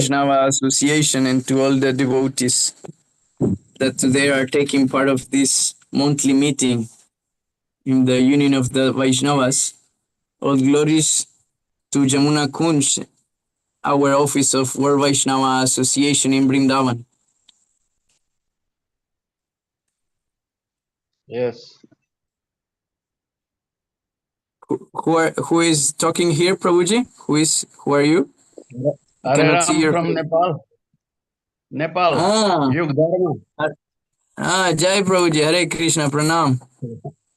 Vaisnava Association and to all the devotees that today are taking part of this monthly meeting in the Union of the Vaishnavas. All glories to Jamuna Kunj, our office of World Vaishnava Association in Vrindavan. Yes. Who is talking here, Prabhuji? Who are you? I cannot see I'm your from face. Nepal. Nepal. Yug Dharma. Jai Prabhuji, Hare Krishna, Pranam.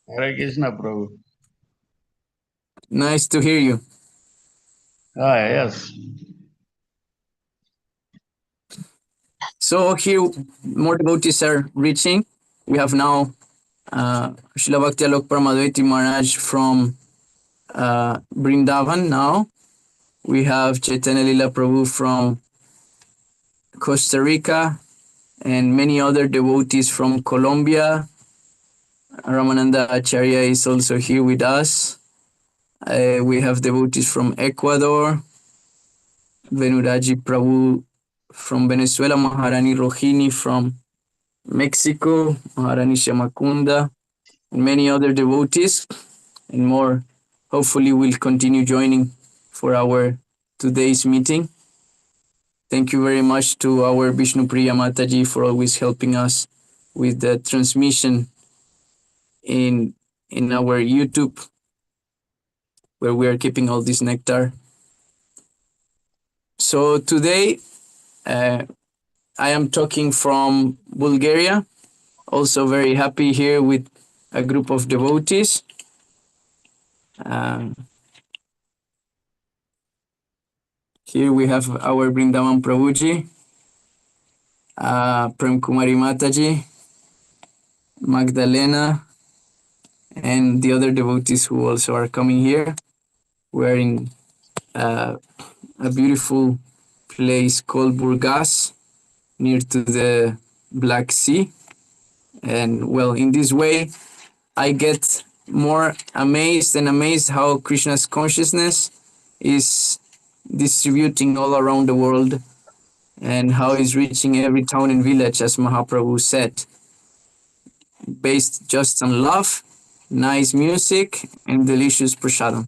Hare Krishna, Prabhu. Nice to hear you. Yes. So here more devotees are reaching. We have now Srila Bhakti Alok Paramadvaiti Maharaj from Vrindavan now. We have Chaitanya Lila Prabhu from Costa Rica and many other devotees from Colombia. Ramananda Acharya is also here with us. We have devotees from Ecuador, Venuraji Prabhu from Venezuela, Maharani Rohini from Mexico, Maharani Shamakunda, and many other devotees, and more hopefully will continue joining for our today's meeting. Thank you very much to our Vishnu Priya Mataji for always helping us with the transmission in our YouTube, where we are keeping all this nectar. So today I am talking from Bulgaria, also very happy here with a group of devotees. Here we have our Vrindavan Prabhuji, Prem Kumari Mataji, Magdalena, and the other devotees who also are coming here. We're in a beautiful place called Burgas, near to the Black Sea. And well, in this way, I get more amazed how Krishna's consciousness is distributing all around the world and how it's reaching every town and village, as Mahaprabhu said, based just on love, nice music, and delicious prasadam.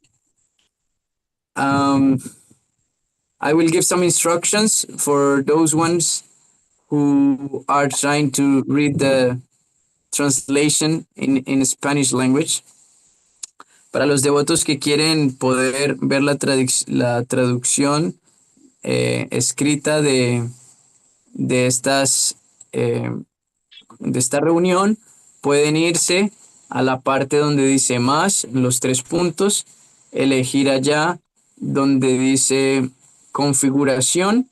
I will give some instructions for those ones who are trying to read the translation in Spanish language. Para los devotos que quieren poder ver la traducción escrita de esta reunión, pueden irse a la parte donde dice más, los 3 puntos, elegir allá donde dice configuración,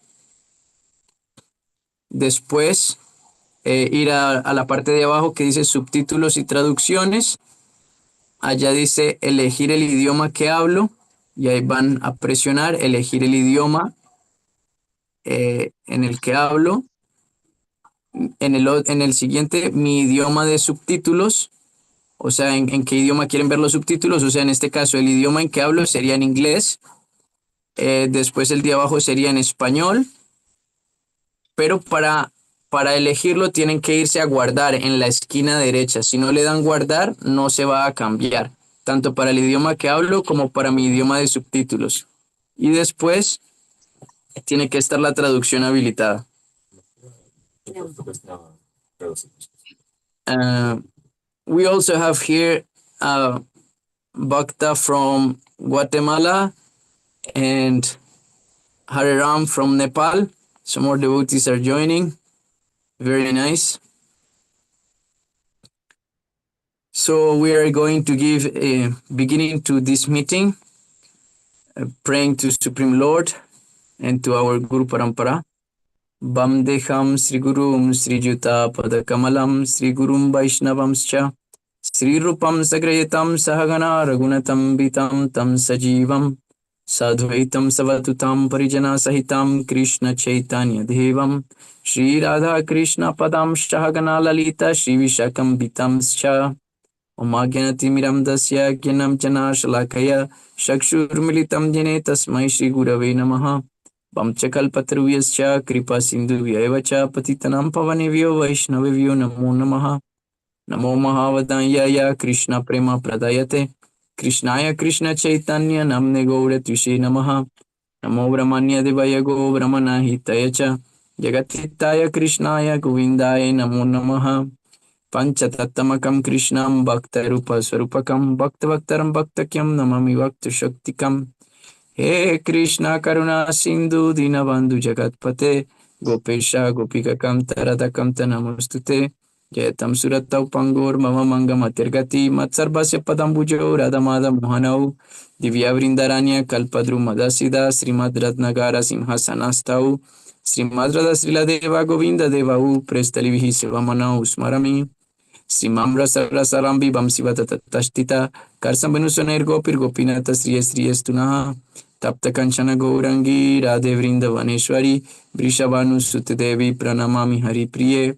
después ir a la parte de abajo que dice subtítulos y traducciones. Allá dice elegir el idioma que hablo y ahí van a presionar elegir el idioma en el que hablo. En el siguiente, mi idioma de subtítulos, o sea, en qué idioma quieren ver los subtítulos, o sea, en este caso el idioma en que hablo sería en inglés, después el de abajo sería en español, pero para elegirlo tienen que irse a guardar en la esquina derecha. Si no le dan guardar, no se va a cambiar, tanto para el idioma que hablo como para mi idioma de subtítulos. Y después tiene que estar la traducción habilitada. We also have here Bhakta from Guatemala and Hariram from Nepal. Some more devotees are joining. Very nice. So we are going to give a beginning to this meeting, praying to Supreme Lord and to our Guru Parampara. Vamdeham Sri Gurum Sri Juta Padakamalam Sri Gurum Vaishnavamscha Sri Rupam Sagrayatam Sahagana Ragunatam Vitam Tam Sajivam Sadhvaitam Savatutam Parijana Sahitam Krishna Chaitanya Devam Shri Radha Krishna Padam Shahagana Lalita Shri Vishakam Vitam Scha Omagyanatimiram Dasya Gyanam Jana Shalakaya Shakshur Militam Jene Tasmai Shri Gurave Namaha Vamchakalpataruyascha kripa sindhuvya cha patitanam pavanevyo vaishnavevyo namo namaha. Namo Mahavadanyaya Krishna Prema Pradayate Krishnaya Krishna Chaitanya Namne Gaura Tvishe Namaha. Namo Brahmanya Devaya Go Brahmana Hitaya Cha Jagatitaya Krishnaya Govindaya Namo Namaha. Panchatattamakam Krishnam Bhakta Rupa Swarupakam Bhakta Bhaktaram Bhaktakyam Namami Bhakta Shaktikam. He Krishna Karuna Sindhu Dinabandhu Jagatpate Gopesha Gopika Kamta Radha Kamta Namostute Jetam Suratau Pangur Mama Manga Matergati Matsarbasya Padambujo Radhamada Mohanau Divya Vrindaranya Kalpadru Madasida Srimad Ratnagara Simhasanastau Srimad Radha Srila Deva Govinda Devau Prestalivihi Sevamanau Smarami Simamra Sarasarambi Bamsivata Tashtita Karsambanusonair Gopir Gopinata Sriya Sriyastunaha Tapta Kanchana Gourangi Radhe Vrindavaneshwari Vrishabhanu Sutadevi Pranamami Hari Priye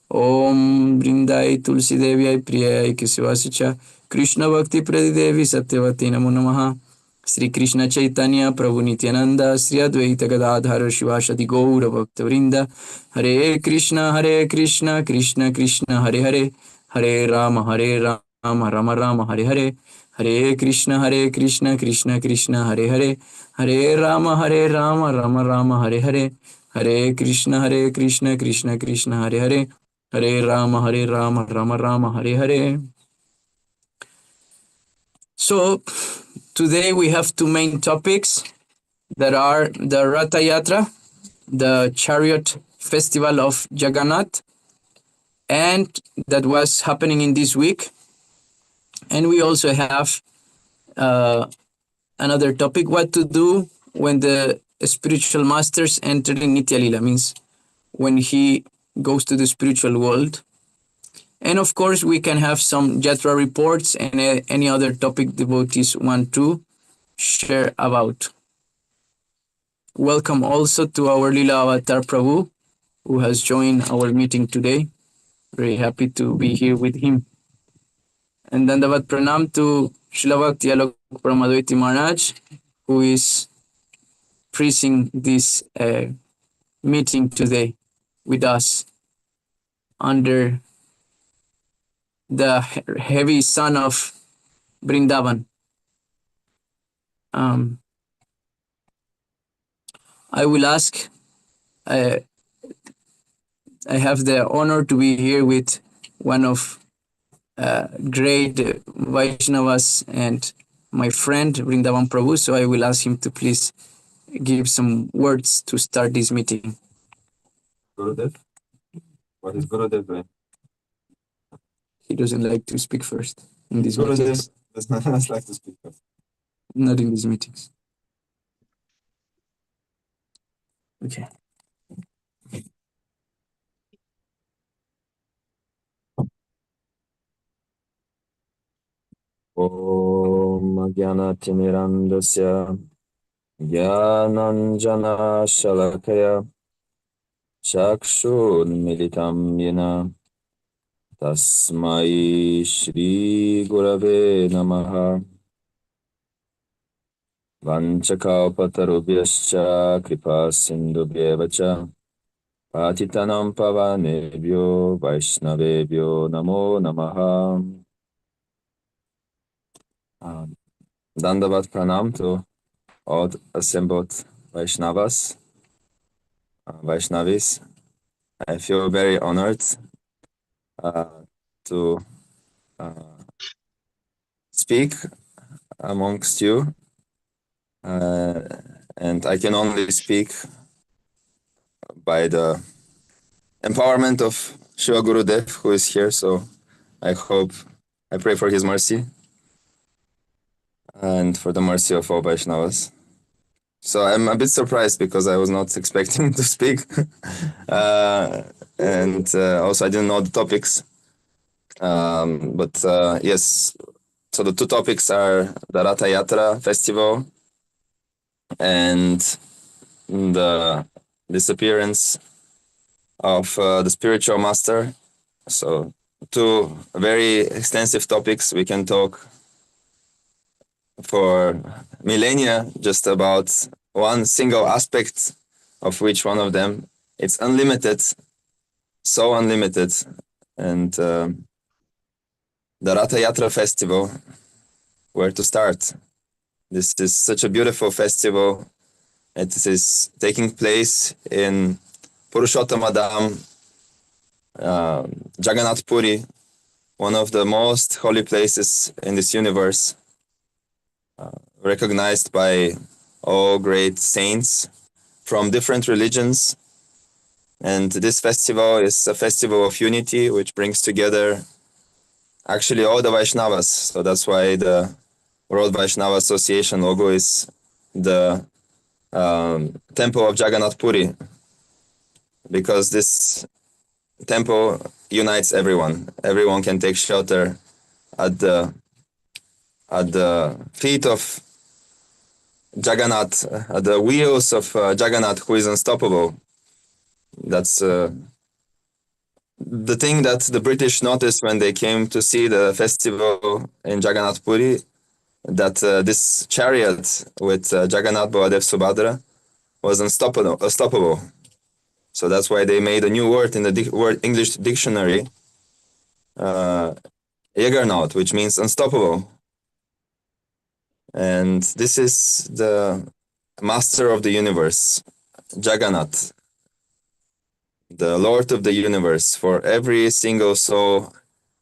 Om Vrindai Tulsi Devi Priyai Kesivasicha Krishna Bhakti Pradidevi Satyavati Namo Namaha Sri Krishna Chaitanya Prabhu Nityananda Sri Advaita Gadadhara Shivashadi Gaura Bhakta Vrinda Hare Krishna Krishna Krishna Hare Hare Hare Rama Rama Rama Hare Hare Hare Krishna Krishna Krishna Hare Hare Hare Rama Rama Rama Hare Hare Hare Krishna Krishna Krishna Hare Hare Hare Rama Rama Rama Hare Hare. So today we have two main topics that are the Ratha Yatra, the chariot festival of Jagannath, and that was happening in this week. And we also have another topic, what to do when the spiritual masters enter in Nitya Lila, means when he goes to the spiritual world. And of course, we can have some Jatra reports and any other topic devotees want to share about. Welcome also to our Lila Avatar Prabhu, who has joined our meeting today. Very happy to be here with him. And Dandavat Pranam to Srila Bhakti Alok Paramadvaiti Maharaj, who is preaching this meeting today with us under the heavy sun of Vrindavan. I will ask, I have the honor to be here with one of great Vaishnavas and my friend Vrindavan Prabhu, so I will ask him to please give some words to start this meeting. Gurudev? What is Gurudev doing? He doesn't like to speak first in these Gurudev meetings. does not like to speak first. Not in these meetings. Okay. Om Jnanatirmirandasya Jnananjana Shalakaya Chakshurmilitam Yena Tasmai Shri Gurave Namaha Vanchakalpatarubhyascha Kripa Sindhubhyevacha Patitanam Pavanebhyo Vaishnavebhyo Namo Namaha. Dandavat Pranam to all assembled Vaishnavas, Vaishnavis. I feel very honored to speak amongst you, and I can only speak by the empowerment of Shiva Gurudev, who is here, so I pray for his mercy and for the mercy of all Vaishnavas. So I'm a bit surprised because I was not expecting to speak, and also I didn't know the topics. But yes, so the two topics are the Ratha Yatra festival and the disappearance of the spiritual master. So two very extensive topics. We can talk for millennia just about one single aspect of which one of them. It's unlimited, so unlimited. And the Ratha Yatra festival, where to start? This is such a beautiful festival. It is taking place in Purushottama Dham, Jagannath Puri, one of the most holy places in this universe, recognized by all great saints from different religions. And this festival is a festival of unity, which brings together actually all the Vaishnavas. So that's why the World Vaisnava Association logo is the temple of Jagannath Puri, because this temple unites everyone. Everyone can take shelter at the feet of Jagannath, at the wheels of Jagannath, who is unstoppable. That's the thing that the British noticed when they came to see the festival in Jagannath Puri, that this chariot with Jagannath, Baladev, Subhadra was unstoppable. So that's why they made a new word in the word English dictionary, Juggernaut, which means unstoppable. And this is the master of the universe, Jagannath, the Lord of the universe, for every single soul,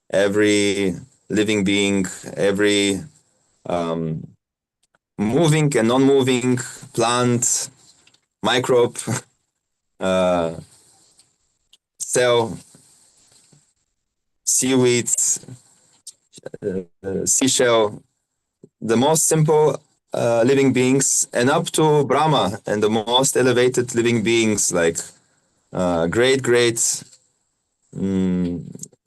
every living being, every moving and non-moving plant, microbe, cell, seaweed, seashell, the most simple living beings, and up to Brahma and the most elevated living beings, like great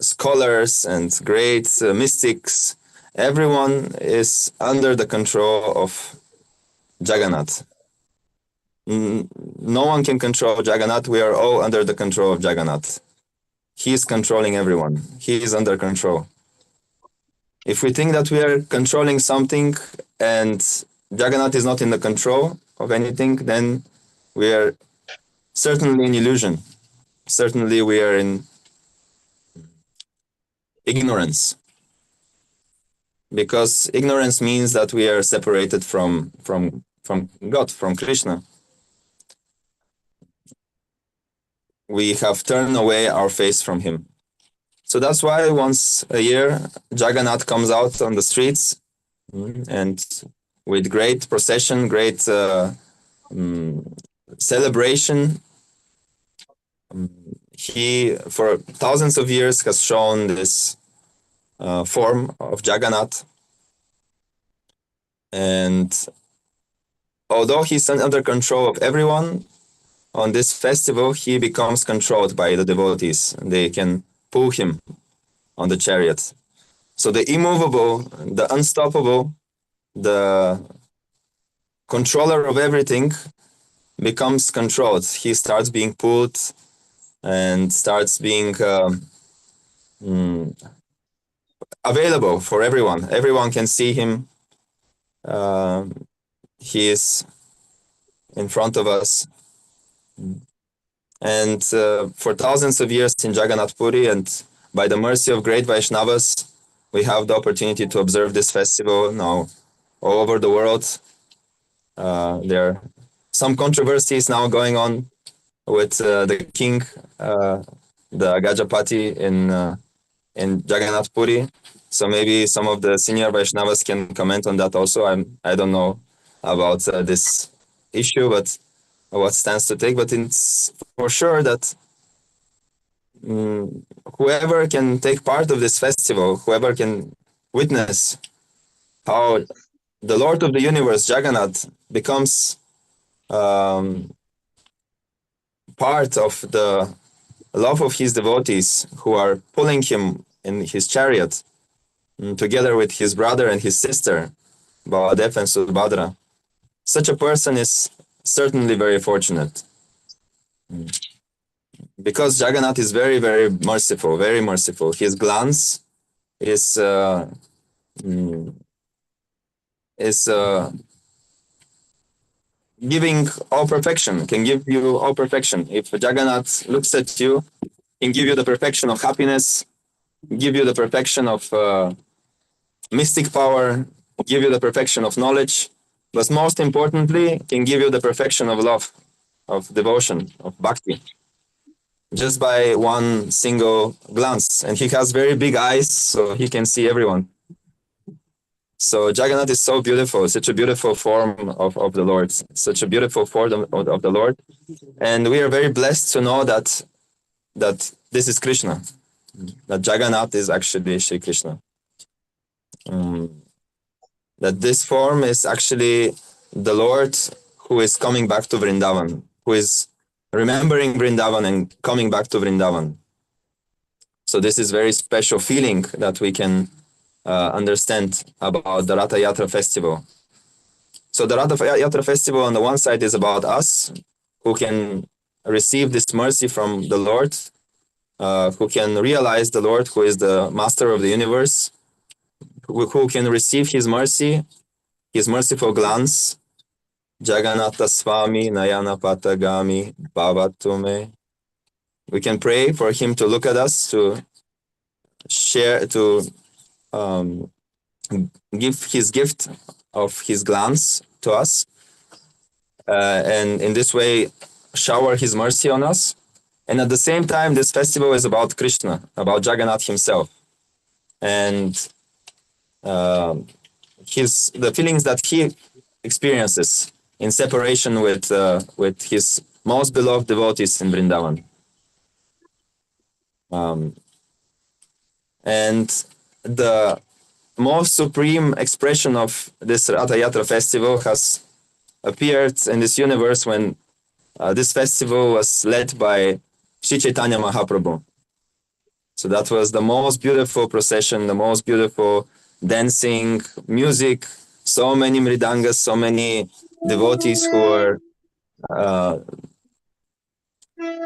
scholars and great mystics. Everyone is under the control of Jagannath. No one can control Jagannath. We are all under the control of Jagannath. He is controlling everyone. He is under control. If we think that we are controlling something and Jagannath is not in the control of anything, then we are certainly in illusion. Certainly we are in ignorance. Because ignorance means that we are separated from God, from Krishna. We have turned away our face from him. So that's why once a year, Jagannath comes out on the streets, and with great procession, great celebration, he, for thousands of years, has shown this form of Jagannath. And although he's under control of everyone, on this festival, he becomes controlled by the devotees. They can pull him on the chariot. So the immovable, the unstoppable, the controller of everything becomes controlled. He starts being pulled and starts being available for everyone. Everyone can see him. He is in front of us. And for thousands of years in Jagannath Puri, and by the mercy of great Vaishnavas, we have the opportunity to observe this festival now all over the world. There are some controversies now going on with the king, the Gajapati in Jagannath Puri. So maybe some of the senior Vaishnavas can comment on that also. I don't know about this issue, but what stands to take. But it's for sure that whoever can take part of this festival, whoever can witness how the Lord of the universe, Jagannath, becomes part of the love of his devotees who are pulling him in his chariot together with his brother and his sister, Baladev and Subhadra. Such a person is certainly very fortunate. Because Jagannath is very, very merciful, very merciful. His glance is giving all perfection, can give you all perfection. If Jagannath looks at you, can give you the perfection of happiness, give you the perfection of mystic power, give you the perfection of knowledge, but most importantly, can give you the perfection of love, of devotion, of bhakti, just by one single glance. And he has very big eyes, so he can see everyone. So Jagannath is so beautiful, such a beautiful form of the Lord, such a beautiful form of the Lord. And we are very blessed to know that this is Krishna, that Jagannath is actually Shri Krishna. That this form is actually the Lord who is coming back to Vrindavan, who is remembering Vrindavan and coming back to Vrindavan. So this is very special feeling that we can understand about the Ratha Yatra festival. So the Ratha Yatra festival on the one side is about us, who can receive this mercy from the Lord, who can realize the Lord, who is the master of the universe, who can receive his mercy, his merciful glance. Jagannatha Swami Nayana Patagami Bhavatume. We can pray for him to look at us, to share, to give his gift of his glance to us, and in this way shower his mercy on us. And at the same time, this festival is about Krishna, about Jagannath himself, and the feelings that he experiences in separation with his most beloved devotees in Vrindavan. And the most supreme expression of this Ratha Yatra festival has appeared in this universe when this festival was led by Sri Chaitanya Mahaprabhu. So that was the most beautiful procession, the most beautiful dancing, music, so many mridangas, so many devotees who were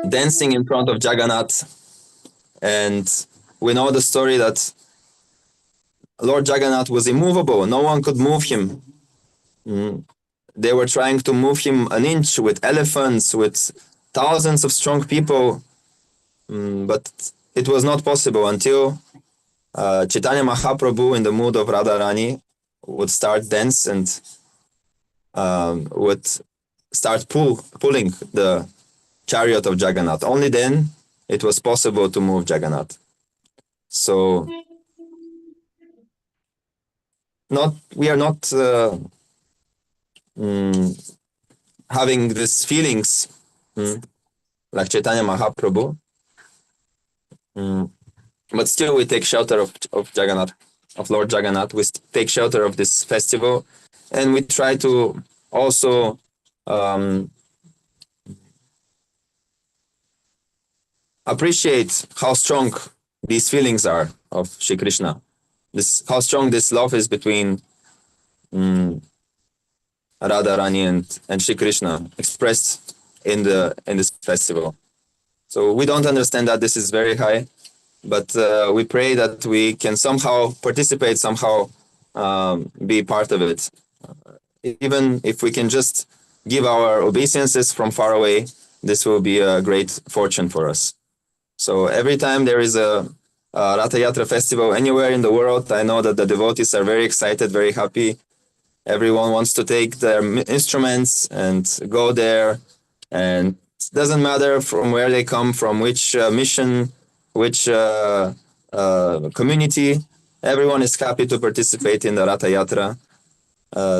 dancing in front of Jagannath. And we know the story that Lord Jagannath was immovable. No one could move him. They were trying to move him an inch with elephants, with thousands of strong people, but it was not possible until Chaitanya Mahaprabhu, in the mood of Radharani, would start dance and would start pulling the chariot of Jagannath. Only then it was possible to move Jagannath. So we are not having these feelings like Chaitanya Mahaprabhu, but still we take shelter of Jagannath, of Lord Jagannath. We take shelter of this festival, and we try to also appreciate how strong these feelings are of Shri Krishna. How strong this love is between Radharani and Shri Krishna, expressed in this festival. So we don't understand that this is very high, but we pray that we can somehow participate, somehow be part of it. Even if we can just give our obeisances from far away, this will be a great fortune for us. So every time there is a Ratha Yatra festival anywhere in the world, I know that the devotees are very excited, very happy. Everyone wants to take their instruments and go there. And it doesn't matter from where they come, from which mission, which community. Everyone is happy to participate in the Ratha Yatra.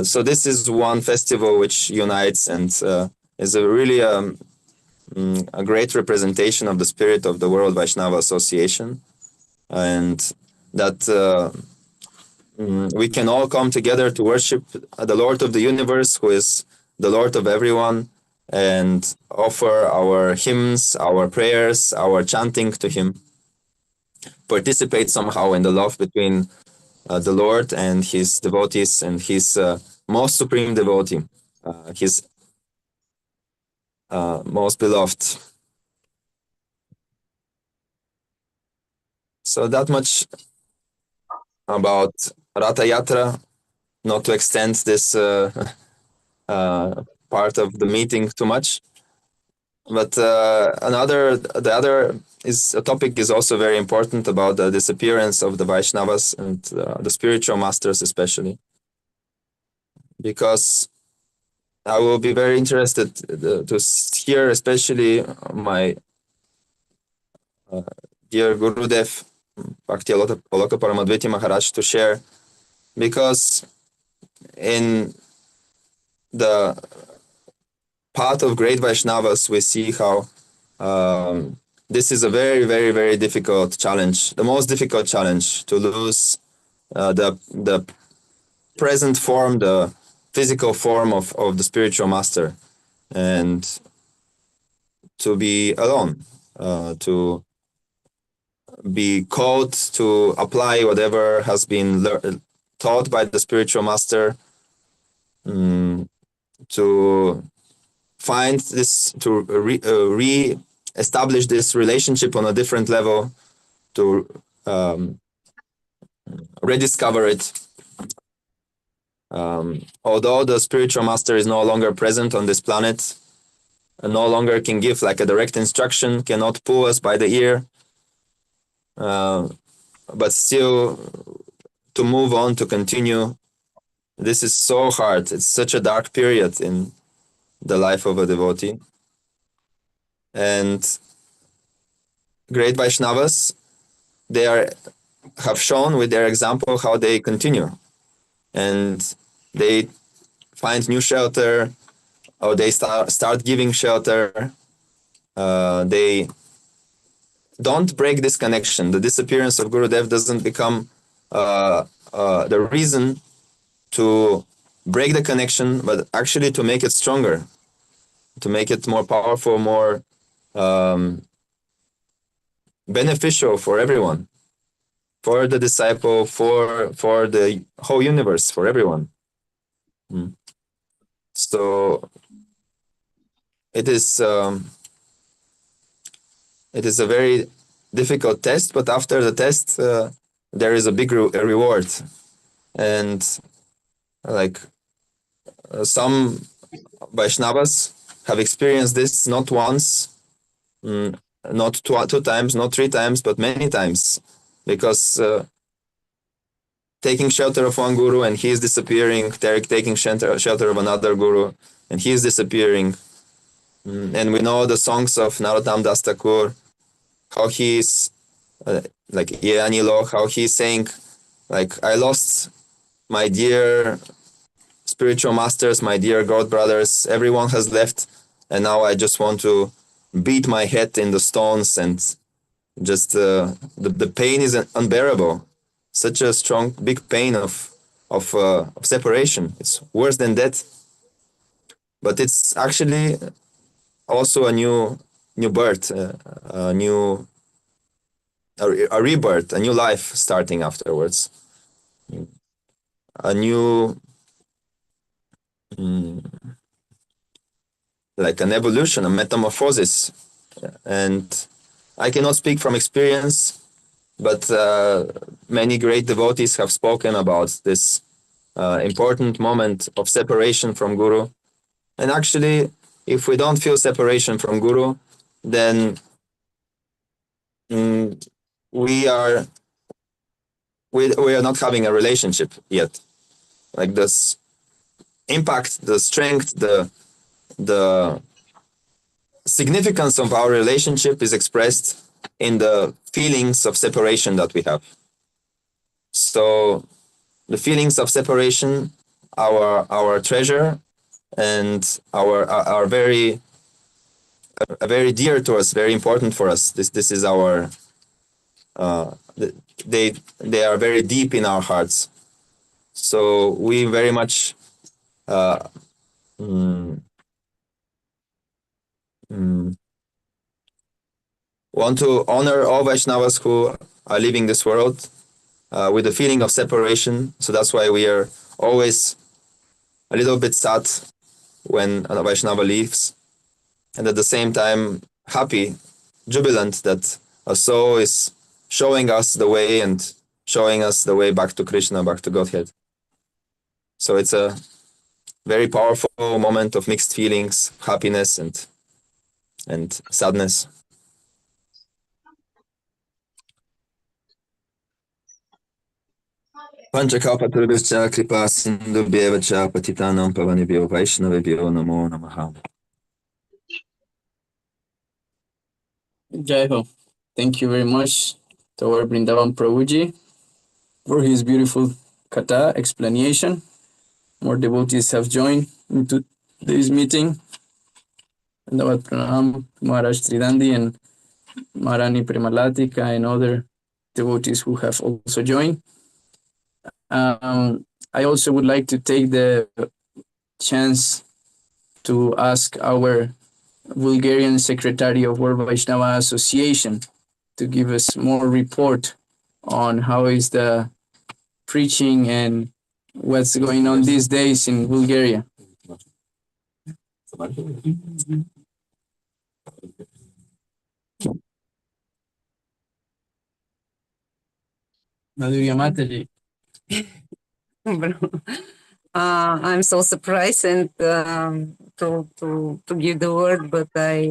So this is one festival which unites and is really a great representation of the spirit of the World Vaisnava Association. And that we can all come together to worship the Lord of the universe, who is the Lord of everyone, and offer our hymns, our prayers, our chanting to him. Participate somehow in the love between the Lord and his devotees and his most supreme devotee, his most beloved. So that much about Ratha Yatra, not to extend this part of the meeting too much. But the other is a topic is also very important about the disappearance of the Vaishnavas and the spiritual masters especially, because I will be very interested to hear especially my dear Gurudev Bhakti Aloka Paramadviti Maharaj to share, because in the path of great Vaishnavas we see how this is a very, very, very difficult challenge, the most difficult challenge, to lose the present form, the physical form of the spiritual master, and to be alone, to be called to apply whatever has been taught by the spiritual master, to find this, to re-establish this relationship on a different level, to rediscover it. Although the spiritual master is no longer present on this planet, and no longer can give like a direct instruction, cannot pull us by the ear, but still to move on, to continue. This is so hard. It's such a dark period in the life of a devotee. And great Vaishnavas, have shown with their example how they continue. And they find new shelter, or they start giving shelter. They don't break this connection. The disappearance of Gurudev doesn't become the reason to break the connection, but actually to make it stronger, to make it more powerful, more beneficial for everyone, for the disciple, for the whole universe, for everyone. So it is a very difficult test, but after the test there is a big reward. And like some Vaishnavas have experienced this not once, not two times, not three times, but many times, because taking shelter of one guru and he is disappearing, taking shelter of another guru and he is disappearing. And we know the songs of Narottam Das Thakur, how he is like Ye Anilo, how he's saying like, I lost my dear spiritual masters, my dear God brothers, everyone has left, and now I just want to beat my head in the stones, and just the pain is unbearable. Such a strong, big pain of separation. It's worse than death. But it's actually also a new birth, a rebirth, a new life starting afterwards, a new like an evolution, a metamorphosis. And I cannot speak from experience, but many great devotees have spoken about this important moment of separation from Guru. And actually, if we don't feel separation from Guru, then we are not having a relationship yet. Like this impact, the strength, the significance of our relationship is expressed in the feelings of separation that we have. So the feelings of separation, our treasure, and are very dear to us, very important for us. This is our they are very deep in our hearts. So we very much want to honor all Vaishnavas who are leaving this world with the feeling of separation. So that's why we are always a little bit sad when a Vaishnava leaves, and at the same time happy, jubilant that a soul is showing us the way and showing us the way back to Krishna, back to Godhead. So it's a very powerful moment of mixed feelings, happiness and sadness. Panchakapatruvyascha kripa sindhubhyeva cha patitanam pavanebhyo vaishnavebhyo namo namaha. Jai Ho. Thank you very much to our Brindavan Prabhuji for his beautiful kata explanation. More devotees have joined into this meeting. Dhanyavad Pranam, Maharaj Tridandi and Maharani Premalatika and other devotees who have also joined. I also would like to take the chance to ask our Bulgarian Secretary of World Vaisnava Association to give us more report on how is the preaching and what's going on these days in Bulgaria. Madhurya Mataji. I'm so surprised and to give the word, but I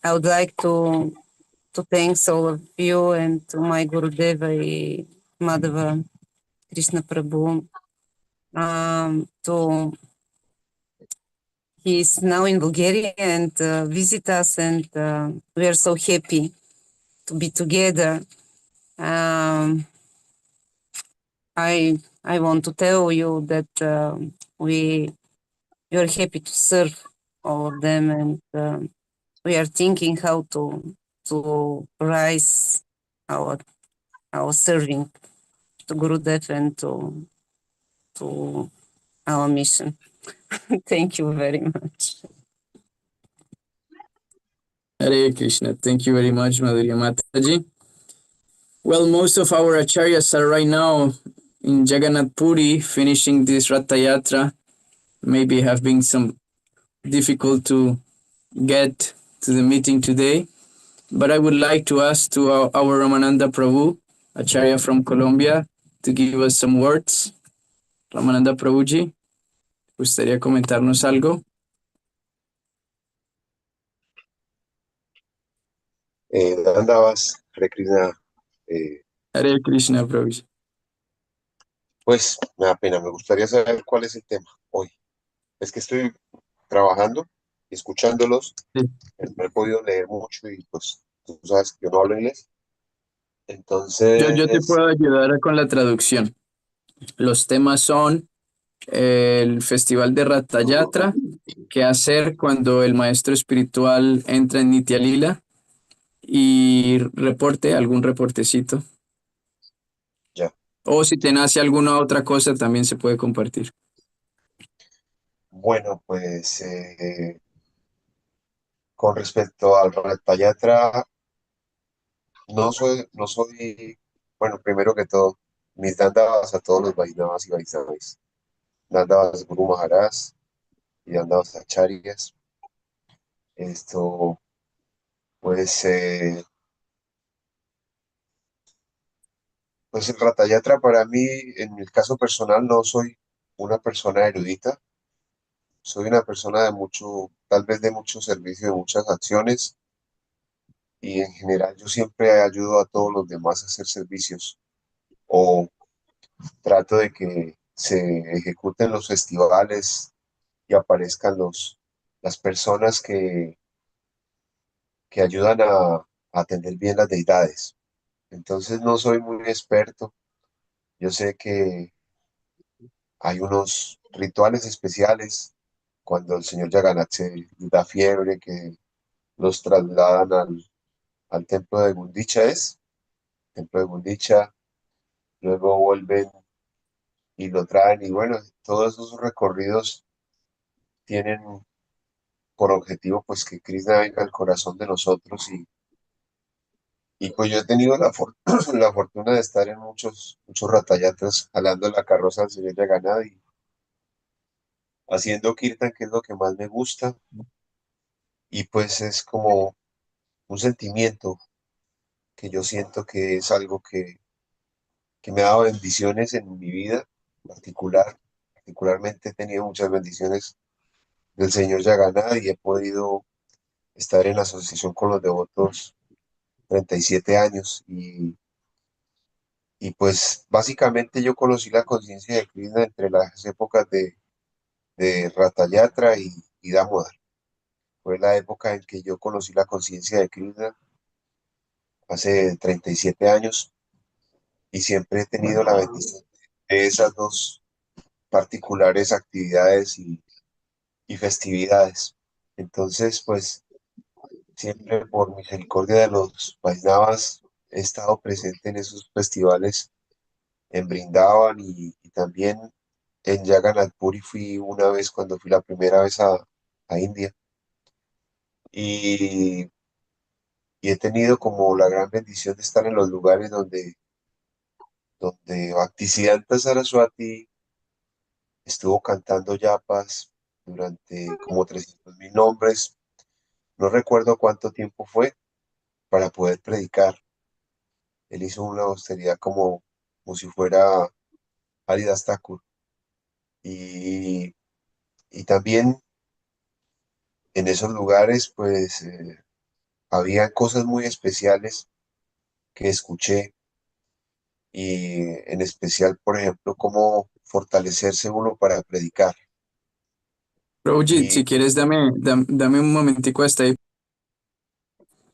would like to thank all of you and to my Gurudeva Madhava Krishna Prabhu. He's now in Bulgaria and visit us, and we are so happy to be together. I want to tell you that we are happy to serve all of them, and we are thinking how to rise our serving to Gurudev and to our mission. Thank you very much. Hare Krishna. Thank you very much, Madhurya Mataji. Well, most of our acharyas are right now in Jagannath Puri finishing this Ratha Yatra. Maybe have been some difficult to get to the meeting today. But I would like to ask to our Ramananda Prabhu, Acharya from Colombia, to give us some words. Ramananda Prabhuji, ¿gustaría comentarnos algo? Andabas, Hare Krishna. Hare Krishna, Prabhuji. Pues me da pena, me gustaría saber cuál es el tema hoy. Es que estoy trabajando y escuchándolos. Sí. No he podido leer mucho y pues tú sabes que yo no hablo inglés. Entonces... Yo te puedo ayudar con la traducción. Los temas son el Festival de Ratha Yatra, qué hacer cuando el maestro espiritual entra en Nitya Lila y algún reportecito. Ya. O si te nace alguna otra cosa también se puede compartir. Bueno, pues con respecto al Ratha Yatra, no soy, bueno, primero que todo, mis dandavas a todos los Vaisnavas y Vaisnavis. Dandavas Guru Maharaj y dandavas Acharyas. Esto, pues, pues el Ratha Yatra para mí, en el caso personal, no soy una persona erudita. Soy una persona de mucho, tal vez de mucho servicio, de muchas acciones. Y en general yo siempre ayudo a todos los demás a hacer servicios. O trato de que se ejecuten los festivales y aparezcan las personas que ayudan a atender bien las deidades. Entonces no soy muy experto. Yo sé que hay unos rituales especiales cuando el señor Jagannath se da fiebre, que los trasladan al templo de Gundicha, templo de Gundicha, luego vuelven y lo traen, y bueno, todos esos recorridos tienen por objetivo pues que Krishna venga al corazón de nosotros, y pues yo he tenido la fortuna de estar en muchos ratayatras jalando la carroza del señor Jagannath y haciendo kirtan, que es lo que más me gusta, y pues es como un sentimiento que yo siento que es algo que me ha dado bendiciones en mi vida particular, particularmente he tenido muchas bendiciones del Señor Yaganá y he podido estar en asociación con los devotos 37 años y pues básicamente yo conocí la conciencia de Krishna entre las épocas de Ratha Yatra y Damodar. Fue la época en que yo conocí la conciencia de Krishna hace 37 años y siempre he tenido la bendición de esas dos particulares actividades y festividades. Entonces, pues siempre por misericordia de los Vaisnavas he estado presente en esos festivales en Brindavan y también en Jagannath Puri fui una vez cuando fui la primera vez a India y, y he tenido como la gran bendición de estar en los lugares donde Bhaktisiddhanta Saraswati estuvo cantando yapas durante como 300.000 nombres. No recuerdo cuánto tiempo fue para poder predicar. Él hizo una austeridad como si fuera Haridas Thakur. Y, y también en esos lugares, pues, había cosas muy especiales que escuché y en especial, por ejemplo, cómo fortalecerse uno para predicar. Prabhuji, Y si quieres, dame un momentico hasta ahí,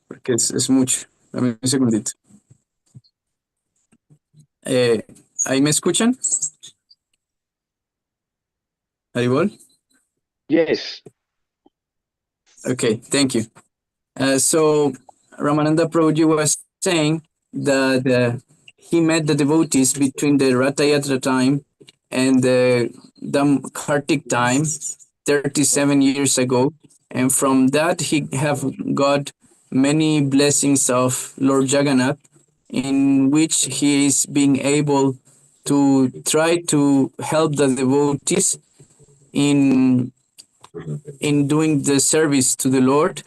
porque es mucho. Dame un segundito. Eh, ¿Ahí me escuchan? ¿Aribol? Yes. Okay, thank you. So Ramananda Prabhuji was saying that he met the devotees between the Ratha Yatra time and the Kartik time 37 years ago, and from that he have got many blessings of Lord Jagannath, in which he is being able to try to help the devotees in doing the service to the Lord.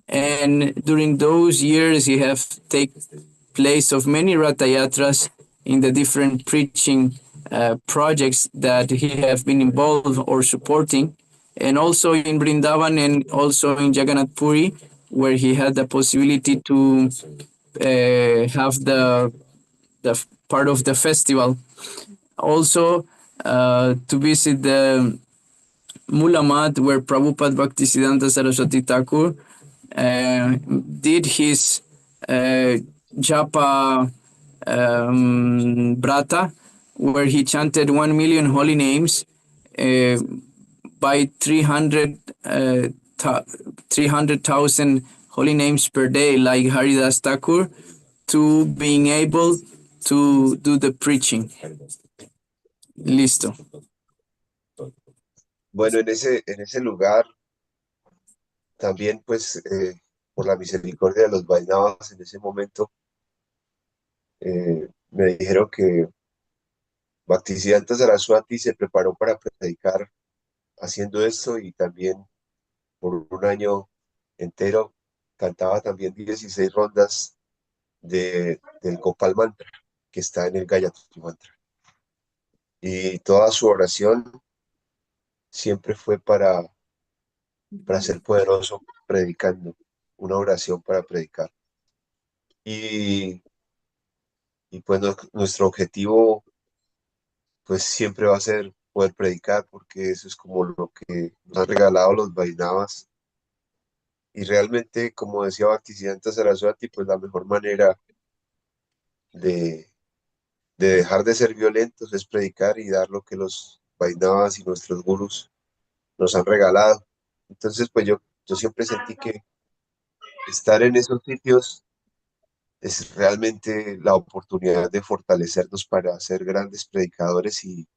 And during those years, he have take place of many Ratha Yatras in the different preaching projects that he have been involved or supporting, and also in Brindavan and also in Jagannath Puri, where he had the possibility to have the part of the festival. Also, to visit the Mulamat, where Prabhupada Bhaktisiddhanta Saraswati Thakur did his japa brata, where he chanted 1 million holy names uh, by 300,000 holy names per day, like Haridas Thakur, to being able to do the preaching. Listo. bueno, en ese lugar también, pues, por la misericordia de los Vaisnavas en ese momento, me dijeron que Bhaktisiddhanta Saraswati se preparó para predicar haciendo esto y también por un año entero cantaba también 16 rondas del Gopal Mantra que está en el Gayatri Mantra. Y toda su oración siempre fue para ser poderoso predicando, una oración para predicar. Y, y pues nuestro objetivo pues siempre va a ser poder predicar porque eso es como lo que nos han regalado los Vaisnavas. Y realmente, como decía Bhaktisiddhanta Saraswati, pues la mejor manera de, de dejar de ser violentos es predicar y dar lo que los Vaisnavas y nuestros gurus nos han regalado. Entonces, pues yo siempre sentí que estar en esos sitios es realmente la oportunidad de fortalecernos para ser grandes predicadores y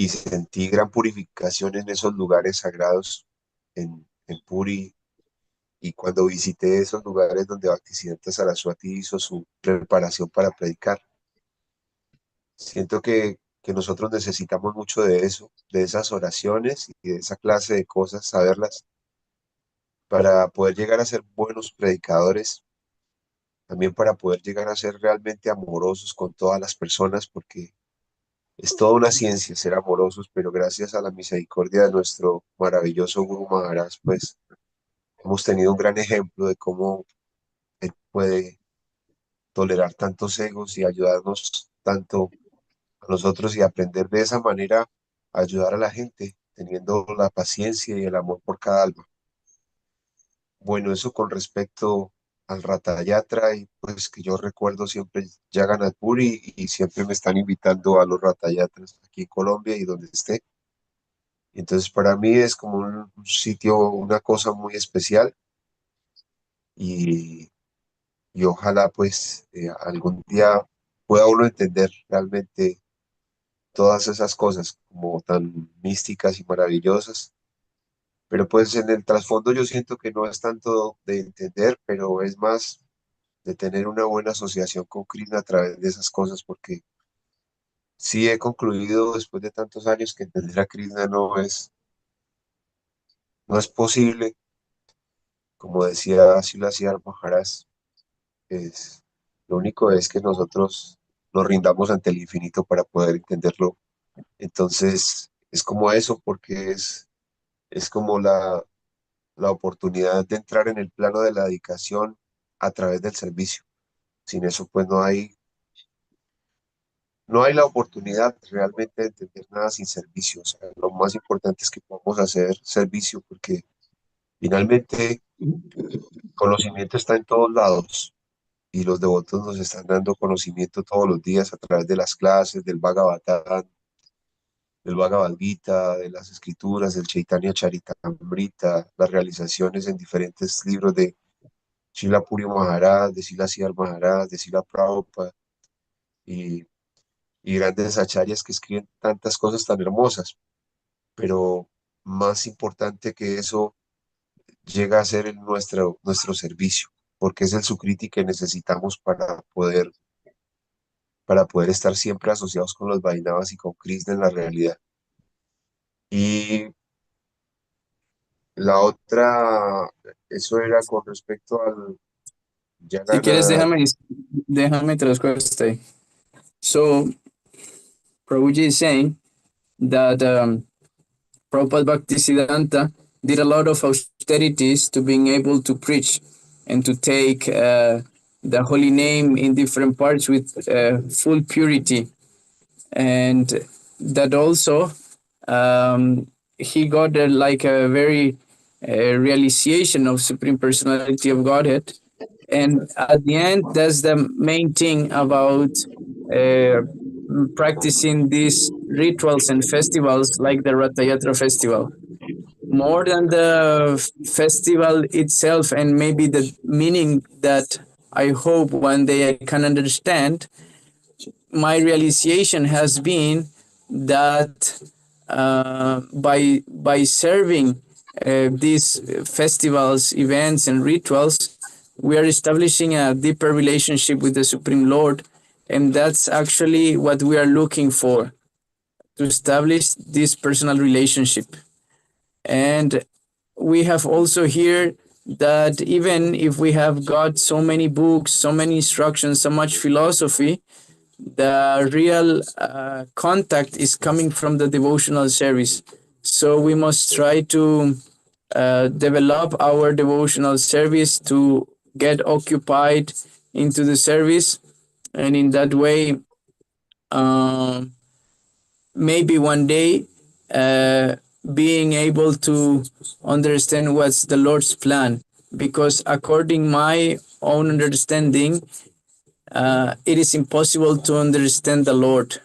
sentí gran purificación en esos lugares sagrados en Puri. Y cuando visité esos lugares donde Bhaktisiddhanta Saraswati hizo su preparación para predicar, siento que nosotros necesitamos mucho de eso, de esas oraciones y de esa clase de cosas, saberlas, para poder llegar a ser buenos predicadores, también para poder llegar a ser realmente amorosos con todas las personas, porque Es toda una ciencia ser amorosos, pero gracias a la misericordia de nuestro maravilloso Guru Maharaj, pues hemos tenido un gran ejemplo de cómo él puede tolerar tantos egos y ayudarnos tanto a nosotros y aprender de esa manera a ayudar a la gente, teniendo la paciencia y el amor por cada alma. Bueno, eso con respecto al Rata Yatra y pues que yo recuerdo siempre Jagannath Puri y siempre me están invitando a los Rata Yatras aquí en Colombia y donde esté. Entonces para mí es como un sitio, una cosa muy especial y, y ojalá pues algún día pueda uno entender realmente todas esas cosas como tan místicas y maravillosas. Pero pues en el trasfondo yo siento que no es tanto de entender, pero es más de tener una buena asociación con Krishna a través de esas cosas, porque sí he concluido después de tantos años que entender a Krishna no es posible, como decía Siddhartha Maharaj, es, lo único es que nosotros nos rindamos ante el infinito para poder entenderlo. Entonces es como eso, porque es como la oportunidad de entrar en el plano de la dedicación a través del servicio. Sin eso, pues no hay la oportunidad realmente de entender nada sin servicio. O sea, lo más importante es que podamos hacer servicio porque finalmente el conocimiento está en todos lados y los devotos nos están dando conocimiento todos los días a través de las clases, del Bhagavatam, del Bhagavad Gita, de las escrituras, del Chaitanya Charitamrita, las realizaciones en diferentes libros de Srila Puri Maharaj, de Srila Siddhar Maharaj, de Srila Prabhupada y, y grandes acharyas que escriben tantas cosas tan hermosas. Pero más importante que eso llega a ser nuestro servicio, porque es el sukriti que necesitamos para poder estar siempre asociados con los Vaisnavas y con Krishna en la realidad. Y la otra, eso era con respecto al Si quieres, Jagannath. déjame traduzco este. So, Prabhuji is saying that Prabhupada Bhaktisiddhanta did a lot of austerities to being able to preach and to take the holy name in different parts with full purity. And that also he got like a very realization of Supreme Personality of Godhead. And at the end, that's the main thing about uh, practicing these rituals and festivals like the Ratha Yatra festival. More than the festival itself and maybe the meaning that I hope one day I can understand, my realization has been that by serving these festivals, events, and rituals, we are establishing a deeper relationship with the Supreme Lord, and that's actually what we are looking for, to establish this personal relationship. And we have also here that even if we have got so many books, so many instructions, so much philosophy, the real contact is coming from the devotional service. So we must try to develop our devotional service to get occupied into the service, and in that way, um, maybe one day, being able to understand what's the Lord's plan. Because according my own understanding, it is impossible to understand the Lord.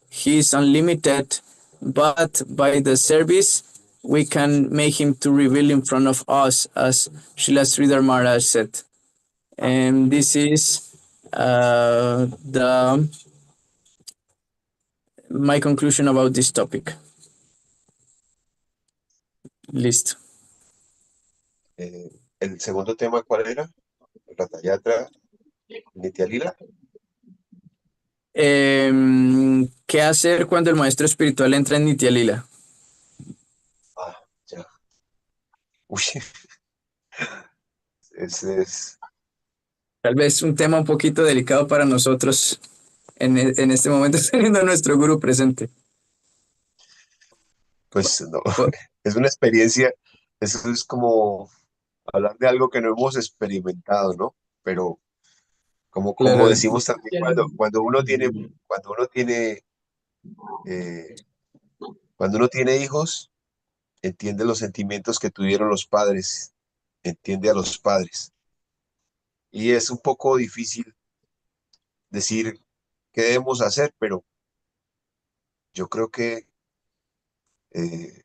He is unlimited, but by the service, we can make him to reveal in front of us, as Srila Sridhar Maharaj said. And this is the my conclusion about this topic. Listo. El segundo tema, ¿cuál era? Rata Yatra, Nitya Lila. ¿Qué hacer cuando el maestro espiritual entra en Nitya Lila? Ah, ya. Uy, ese es. Tal vez un tema un poquito delicado para nosotros. en este momento teniendo a nuestro gurú presente. Pues no, Well, es una experiencia, eso es como hablar de algo que no hemos experimentado, ¿no? Pero como claro, decimos también, cuando uno tiene, eh, cuando uno tiene hijos, entiende los sentimientos que tuvieron los padres, entiende a los padres. Y es un poco difícil decir qué debemos hacer, pero yo creo que eh,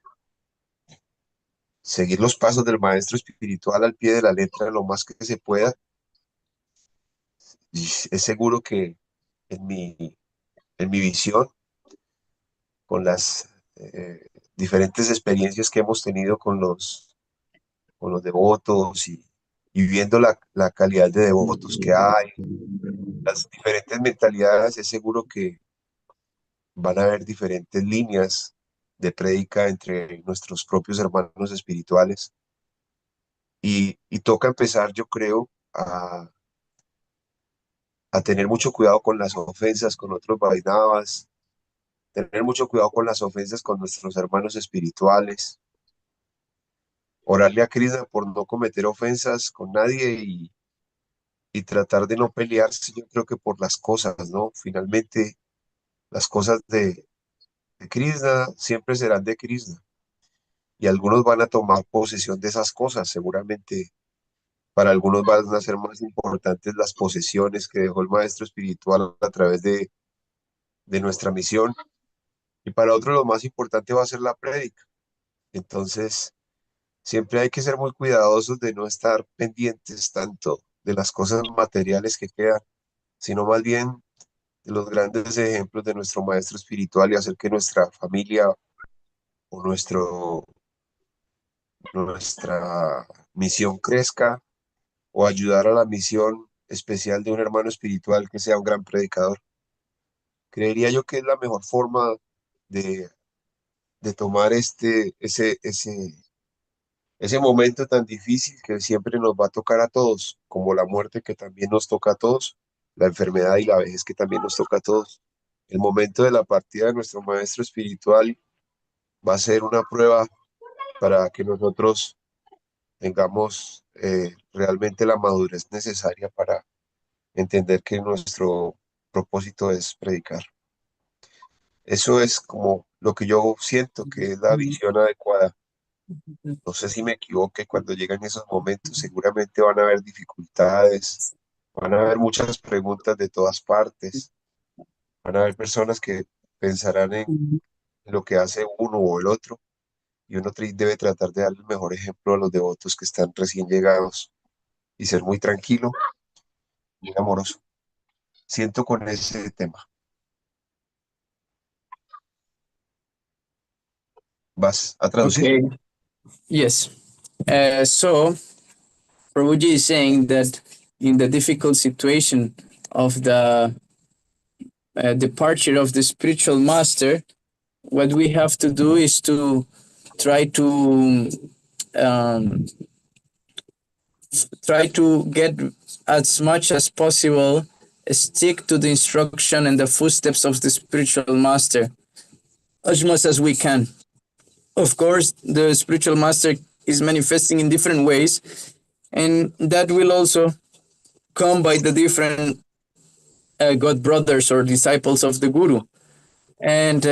seguir los pasos del maestro espiritual al pie de la letra lo más que se pueda, y es seguro que en en mi visión, con las diferentes experiencias que hemos tenido con los devotos y viendo la calidad de devotos que hay, las diferentes mentalidades, es seguro que van a haber diferentes líneas de prédica entre nuestros propios hermanos espirituales y toca empezar, yo creo, a tener mucho cuidado con las ofensas con otros Vaisnavas, tener mucho cuidado con las ofensas con nuestros hermanos espirituales, orarle a Krishna por no cometer ofensas con nadie y tratar de no pelearse, yo creo que por las cosas, ¿no? Finalmente, las cosas de Krishna siempre serán de Krishna y algunos van a tomar posesión de esas cosas, seguramente para algunos van a ser más importantes las posesiones que dejó el maestro espiritual a través de nuestra misión y para otros lo más importante va a ser la prédica. Entonces, siempre hay que ser muy cuidadosos de no estar pendientes tanto de las cosas materiales que quedan, sino más bien de los grandes ejemplos de nuestro maestro espiritual y hacer que nuestra familia o nuestra misión crezca o ayudar a la misión especial de un hermano espiritual que sea un gran predicador. Creería yo que es la mejor forma de, de tomar ese momento tan difícil que siempre nos va a tocar a todos, como la muerte que también nos toca a todos, la enfermedad y la vejez que también nos toca a todos. El momento de la partida de nuestro maestro espiritual va a ser una prueba para que nosotros tengamos realmente la madurez necesaria para entender que nuestro propósito es predicar. Eso es como lo que yo siento que es la visión adecuada. No sé si me equivoqué cuando llegan esos momentos. Seguramente van a haber dificultades, van a haber muchas preguntas de todas partes, van a haber personas que pensarán en lo que hace uno o el otro y uno debe tratar de dar el mejor ejemplo a los devotos que están recién llegados y ser muy tranquilo, muy amoroso. Siento con ese tema. ¿Vas a traducir? okay, yes. So Prabhuji is saying that in the difficult situation of the departure of the spiritual master, what we have to do is to try to um, get as much as possible stick to the instruction and the footsteps of the spiritual master as much as we can. Of course, the spiritual master is manifesting in different ways, and that will also come by the different god brothers or disciples of the guru. And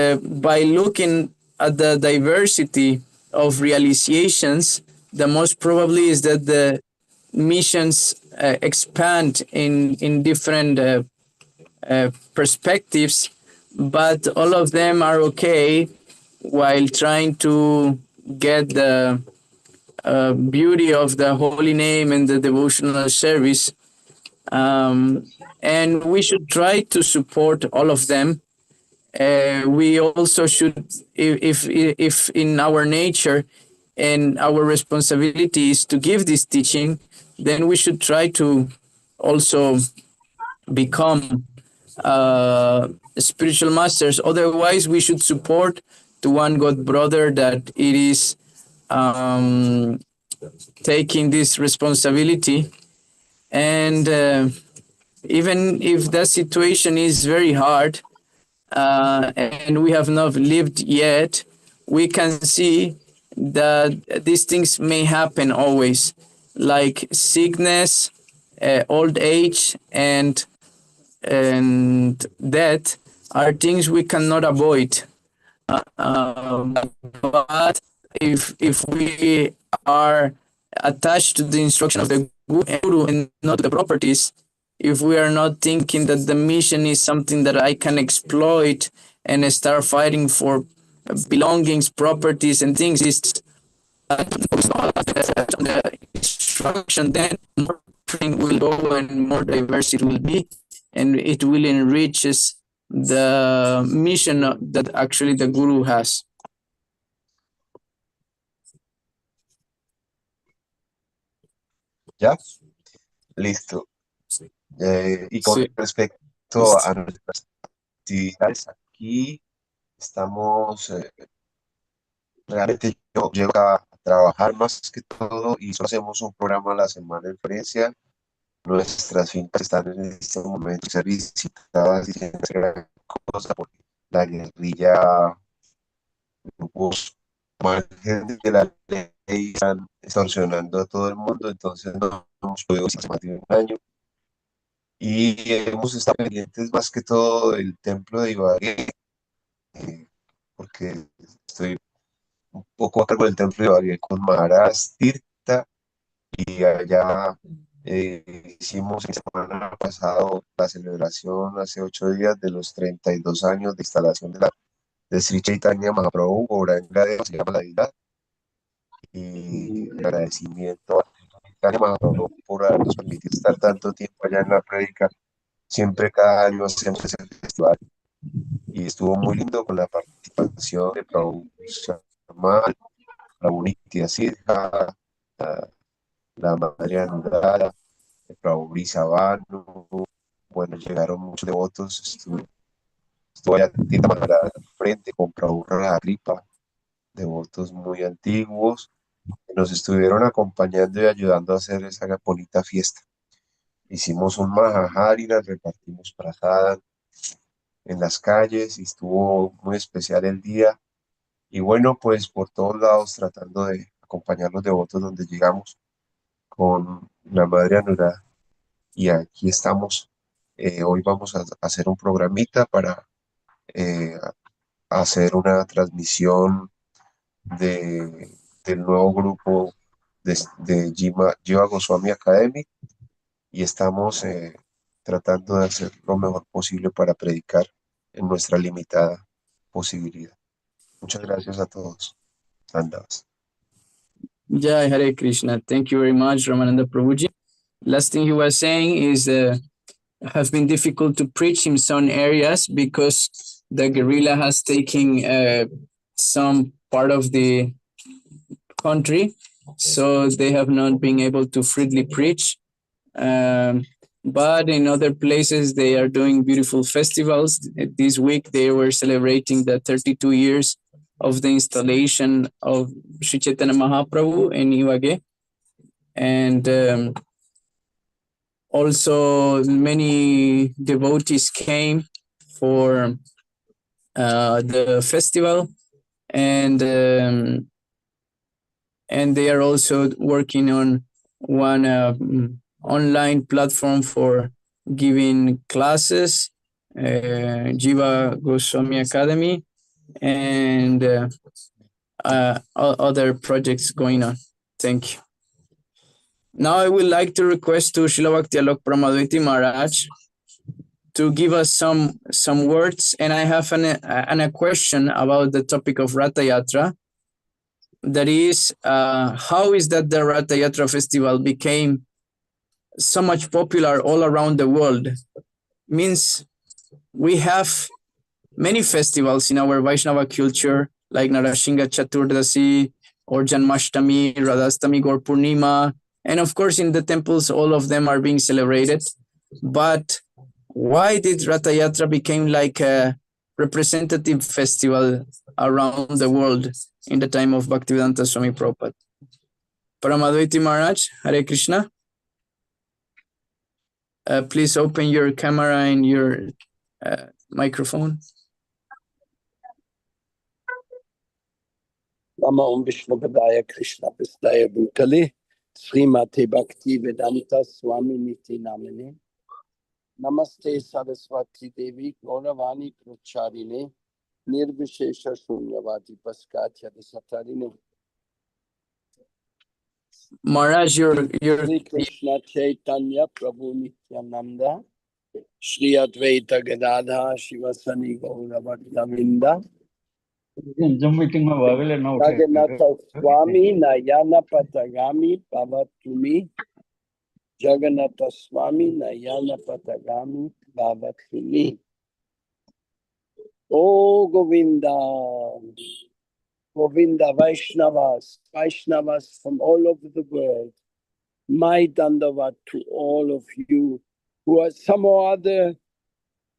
by looking at the diversity of realizations, the most probably is that the missions expand in different perspectives, but all of them are okay while trying to get the beauty of the holy name and the devotional service. And we should try to support all of them. We also should, if in our nature and our responsibility is to give this teaching, then we should try to also become spiritual masters. Otherwise, we should support the one God brother that it is taking this responsibility, and even if that situation is very hard and we have not lived yet, we can see that these things may happen always, like sickness, old age, and death are things we cannot avoid. But if we are attached to the instruction of the guru and not the properties, if we are not thinking that the mission is something that I can exploit and start fighting for belongings, properties, and things, is the instruction, then more thing will go and more diverse it will be, and it will enriches the mission that actually the guru has. ¿Ya? Listo. Y con Sí. respecto a nuestras actividades, aquí estamos, realmente yo llego a trabajar más que todo y solo hacemos un programa a la semana en Florencia. Nuestras fincas están en este momento ser visitadas y sin hacer gran cosa porque la guerrilla, grupos margen de la ley están extorsionando a todo el mundo, entonces no hemos podido visitar más de un año. Y hemos estado pendientes más que todo del templo de Ibagué, porque estoy un poco a cargo del templo de Ibagué con Maharaj Tirtha, y allá hicimos la semana pasada la celebración hace 8 días de los 32 años de instalación de Sri Chaitanya Mahaprabhu, Gauranga Deva se llama la deidad, y el agradecimiento a Chaitanya Mahaprabhu por habernos permitido estar tanto tiempo allá en la prédica. Siempre cada año hacemos ese festival y estuvo muy lindo con la participación de Prabhu Shamal, Prabhu Nitya Siddha, la Madre Anudara, Prabhu Brisavano. Bueno, llegaron muchos devotos, estuvo allá Tita Maharaj al frente con Prabhu Radhakripa, devotos muy antiguos, que nos estuvieron acompañando y ayudando a hacer esa bonita fiesta. Hicimos un Mahaharina, repartimos prasadam en las calles y estuvo muy especial el día. Y bueno, pues por todos lados tratando de acompañar los devotos donde llegamos con la Madre Anurada. Y aquí estamos. Hoy vamos a hacer un programita para hacer una transmisión del nuevo grupo de Jiva Goswami Academy, y estamos tratando de hacer lo mejor posible para predicar en nuestra limitada posibilidad. Muchas gracias a todos. Andavas. Jai Hare Krishna. Thank you very much, Ramananda Prabhuji. Last thing he was saying is has been difficult to preach in some areas because the guerrilla has taken some part of the country, so they have not been able to freely preach. But in other places, they are doing beautiful festivals. This week, they were celebrating the 32 years of the installation of Sri Chaitanya Mahaprabhu in Iwage. And also many devotees came for the festival, and they are also working on one online platform for giving classes, Jiva Goswami Academy, and other projects going on. Thank you. Now I would like to request to Srila Bhakti Alok Pramadviti Maharaj to give us some words, and I have a question about the topic of Ratha Yatra. That is, how is that the Ratha Yatra festival became so much popular all around the world? Means we have many festivals in our Vaisnava culture, like Narasingha Chaturdasi or Janmashtami, Radhastami, Gaur Purnima, and of course in the temples all of them are being celebrated. But why did Ratha Yatra became like a representative festival around the world in the time of Bhaktivedanta Swami Prabhupada? Paramadvaiti Maharaj, Hare Krishna. Please open your camera and your microphone. Nama Om Vishnu Padaya Krishna Pistaya Bhutale Srimate Bhakti Vedanta Swami Niti Namane Namaste Saraswati Devi Gauravani Pracharine Nirvishesha Shunyavati Paskatya Satarine Maharaj, your Sri Krishna Chaitanya Prabhu Nityananda Shri Advaita Gadadha Shivasani Gauravadavinda Zoom meeting में भागले ना उठे Jagannatha Swami Nayana Patagami Bhavatumi Jagannatha Swami Nayana Patagami Bhavatumi. Oh Govinda, Govinda Vaishnavas from all over the world. My Dandavat to all of you who are somehow or other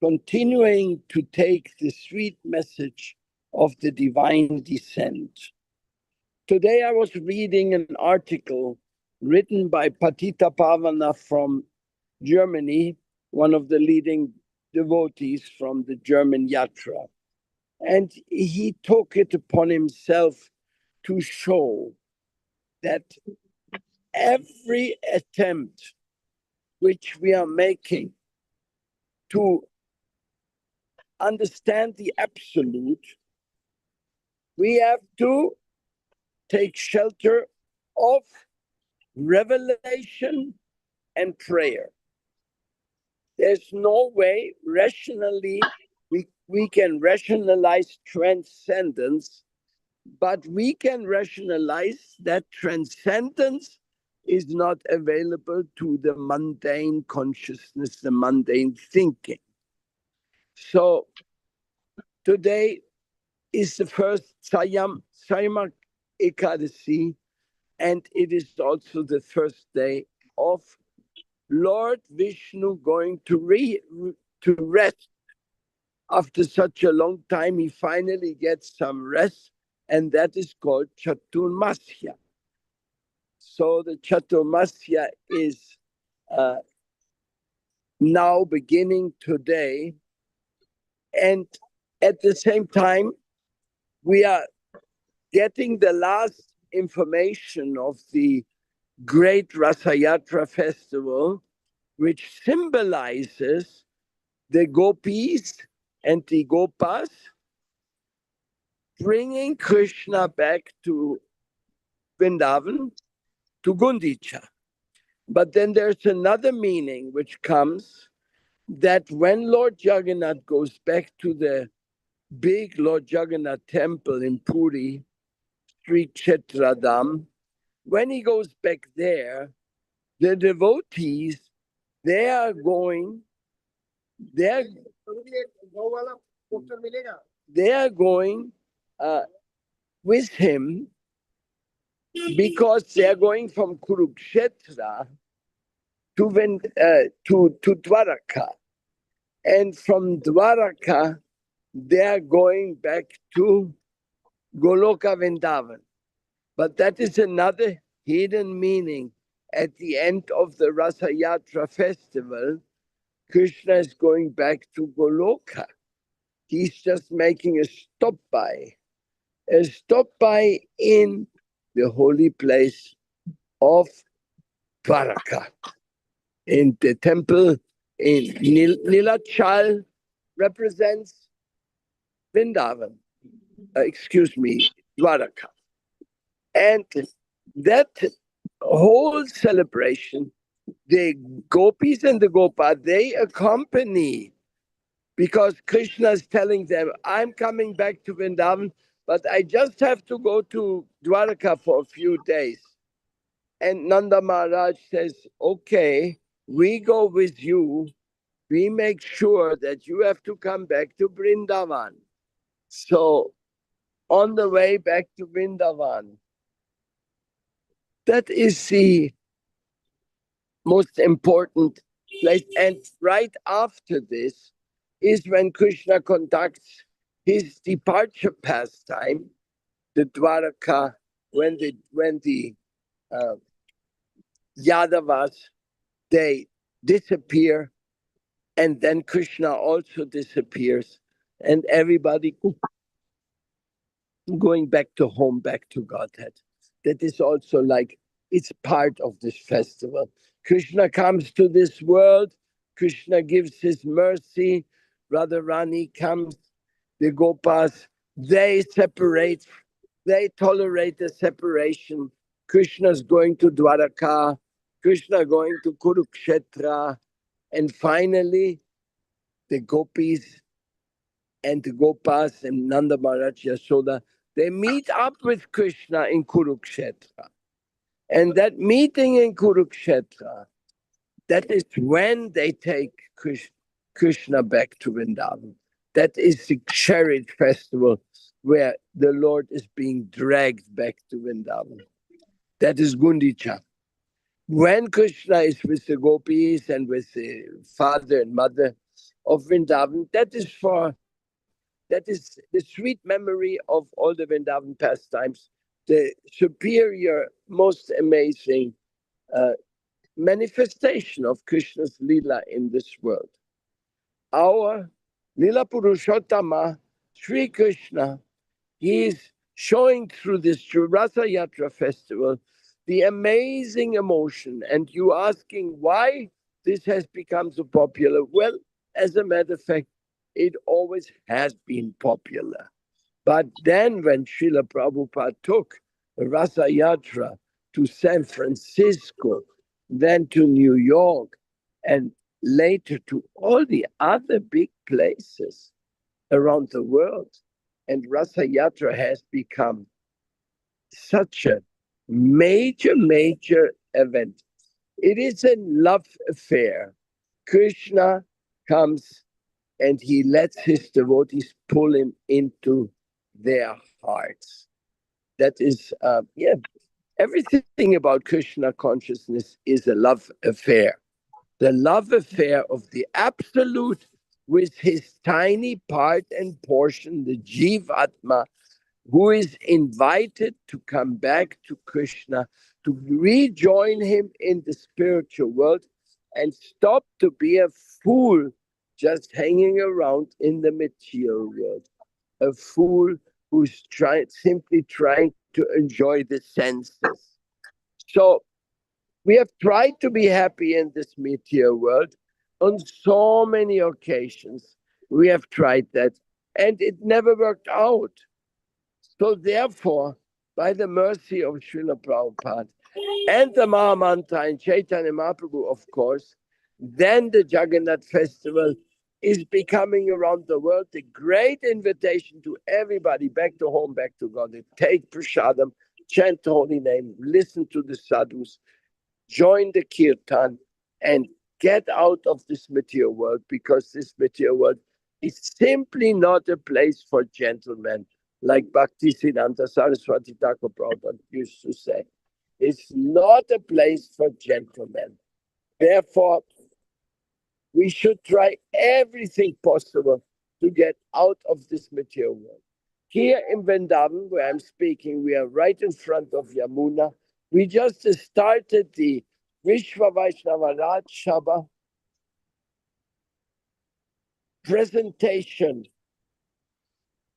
continuing to take the sweet message of the divine descent. Today I was reading an article written by Patita Pavana from Germany, one of the leading devotees from the German Yatra. And he took it upon himself to show that every attempt which we are making to understand the absolute, we have to take shelter of revelation and prayer. There's no way rationally we can rationalize transcendence, but we can rationalize that transcendence is not available to the mundane consciousness, the mundane thinking. So today is the first Sayamak Ekadasi, and it is also the first day of Lord Vishnu going to rest. After such a long time, he finally gets some rest, and that is called Chaturmasya. So the Chaturmasya is now beginning today, and at the same time, we are getting the last information of the great Rasayatra festival, which symbolizes the gopis and the gopas bringing Krishna back to Vrindavan, to Gundicha. But then there's another meaning which comes, that when Lord Jagannath goes back to the big Lord Jagannath temple in Puri, Sri Kshetradam, when he goes back there, the devotees, they are going with him, because they are going from Kurukshetra to Dwaraka. And from Dwaraka, they are going back to Goloka Vrindavan. But that is another hidden meaning. At the end of the Rasa Yatra festival, Krishna is going back to Goloka. He's just making a stop by in the holy place of Dwaraka. In the temple in Nilachal represents Vrindavan, Dwaraka. And that whole celebration, the gopis and the gopa, they accompany, because Krishna is telling them, I'm coming back to Vrindavan, but I just have to go to Dwaraka for a few days. And Nanda Maharaj says, okay, we go with you. We make sure that you have to come back to Vrindavan. So on the way back to Vrindavan, that is the most important place. And right after this is when Krishna conducts his departure pastime, the Dwaraka, when the Yadavas, they disappear, and then Krishna also disappears, and everybody going back to home, back to Godhead. That is also like, it's part of this festival. Krishna comes to this world, Krishna gives his mercy, Radharani comes, the Gopas, they separate, they tolerate the separation. Krishna's going to Dwaraka, Krishna going to Kurukshetra, and finally the gopis and the Gopas and Nanda Maharaj Yashoda, they meet up with Krishna in Kurukshetra. And that meeting in Kurukshetra, that is when they take Krishna back to Vrindavan. That is the chariot festival where the Lord is being dragged back to Vrindavan. That is Gundicha. When Krishna is with the gopis and with the father and mother of Vrindavan, that is the sweet memory of all the Vrindavan pastimes, the superior, most amazing manifestation of Krishna's Leela in this world. Our Leela Purushottama, Sri Krishna, he is showing through this Rasa Yatra festival the amazing emotion. And you asking why this has become so popular? Well, as a matter of fact, it always has been popular. But then when Srila Prabhupada took Rasa Yatra to San Francisco, then to New York, and later to all the other big places around the world, and Rasa Yatra has become such a major, major event. It is a love affair. Krishna comes and he lets his devotees pull him into their hearts. That is, everything about Krishna consciousness is a love affair. The love affair of the Absolute with his tiny part and portion, the Jivatma, who is invited to come back to Krishna, to rejoin him in the spiritual world and stop to be a fool just hanging around in the material world. A fool who's simply trying to enjoy the senses. So we have tried to be happy in this material world on so many occasions. We have tried that, and it never worked out. So therefore, by the mercy of Srila Prabhupada and the Mahamantra and Chaitanya Mahaprabhu, of course, then the Jagannath festival is becoming around the world a great invitation to everybody back to home, back to God. Take prasadam, chant the holy name, listen to the sadhus, join the kirtan, and get out of this material world, because this material world is simply not a place for gentlemen, like Bhaktisiddhanta Saraswati Thakur Prabhupada used to say. It's not a place for gentlemen. Therefore, we should try everything possible to get out of this material world. Here in Vrindavan, where I'm speaking, we are right in front of Yamuna. We just started the Vishwa Vaisnava Raj Sabha presentation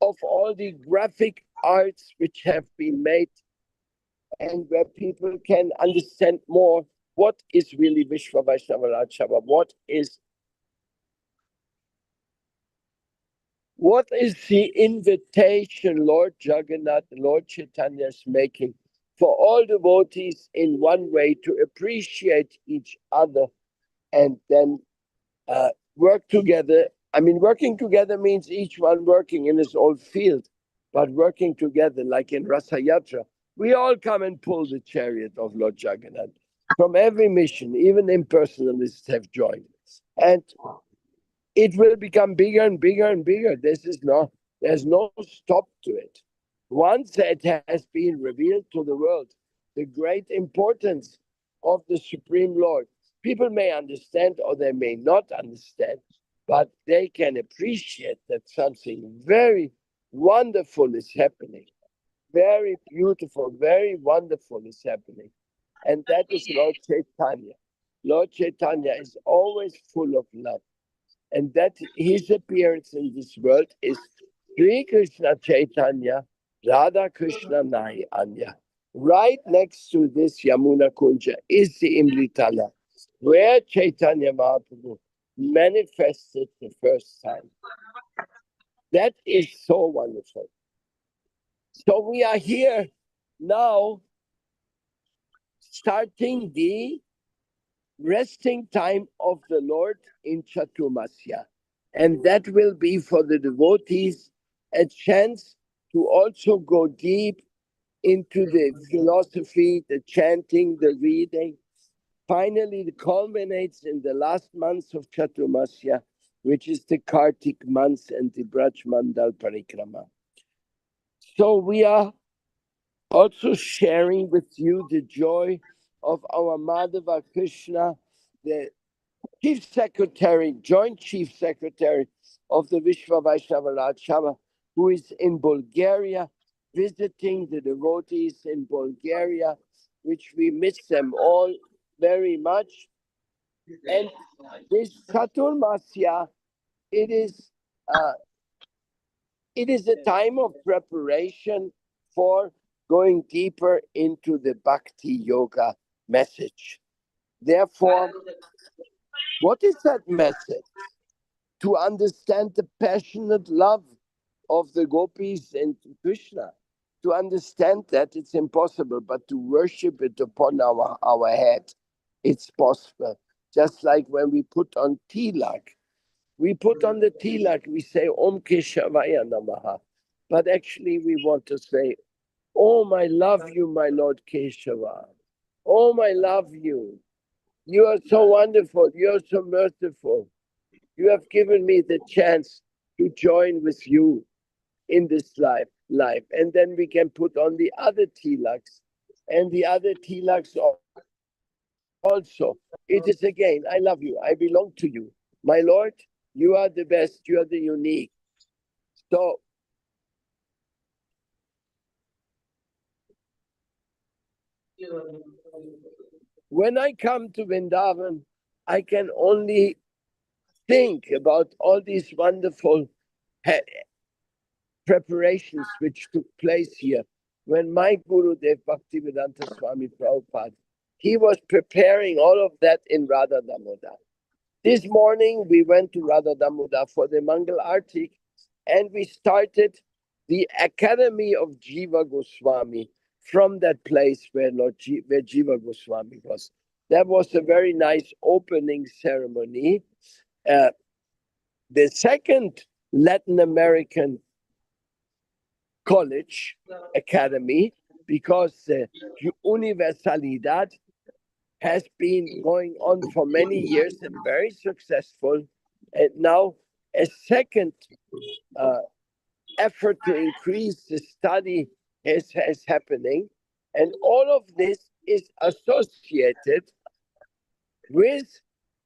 of all the graphic arts which have been made, and where people can understand more what is really Vishwa Vaisnava Raj Sabha, what is the invitation Lord Jagannath, Lord Chaitanya is making for all devotees in one way to appreciate each other and then work together. I mean, working together means each one working in his own field, but working together, like in Rasa Yatra, we all come and pull the chariot of Lord Jagannath. From every mission, even impersonalists have joined. And it will become bigger and bigger and bigger. There's no stop to it. Once it has been revealed to the world, the great importance of the Supreme Lord, people may understand or they may not understand, but they can appreciate that something very wonderful is happening. Very beautiful, very wonderful is happening. And that is Lord Chaitanya. Lord Chaitanya is always full of love. And that his appearance in this world is Sri Krishna Chaitanya, Radha Krishna Nai Anya. Right next to this Yamuna Kunja is the Imlitala, where Chaitanya Mahaprabhu manifested the first time. That is so wonderful. So we are here now starting the resting time of the Lord in Chaturmasya. And that will be for the devotees a chance to also go deep into the philosophy, the chanting, the reading. Finally, it culminates in the last months of Chaturmasya, which is the Kartik months and the Braj Mandal Parikrama. So we are also sharing with you the joy of our Madhava Krishna, the Chief Secretary, Joint Chief Secretary of the Vishwa Vaisnava Raj Sabha, who is in Bulgaria, visiting the devotees in Bulgaria, which we miss them all very much. And this Chaturmasya, it is a time of preparation for going deeper into the Bhakti Yoga message. Therefore, what is that message? To understand the passionate love of the gopis and Krishna. To understand that it's impossible, but to worship it upon our head, it's possible. Just like when we put on tilak. We put on the tilak, we say Om Keshavaya Namaha. But actually we want to say, Om, I love you, my Lord Keshava. Om, I love you. You are so wonderful. You are so merciful. You have given me the chance to join with you in this life. And then we can put on the other tilaks. And the other tilaks also. It is again, I love you. I belong to you. My Lord, you are the best. You are the unique. So, when I come to Vrindavan, I can only think about all these wonderful preparations which took place here. When my Guru Dev Bhaktivedanta Swami Prabhupada, he was preparing all of that in Radha Damodar. This morning we went to Radha Damodar for the Mangal Artik, and we started the Academy of Jiva Goswami from that place where where Jiva Goswami was. That was a very nice opening ceremony. The second Latin American college academy, because Universalidad has been going on for many years and very successful. And now a second effort to increase the study is happening. And all of this is associated with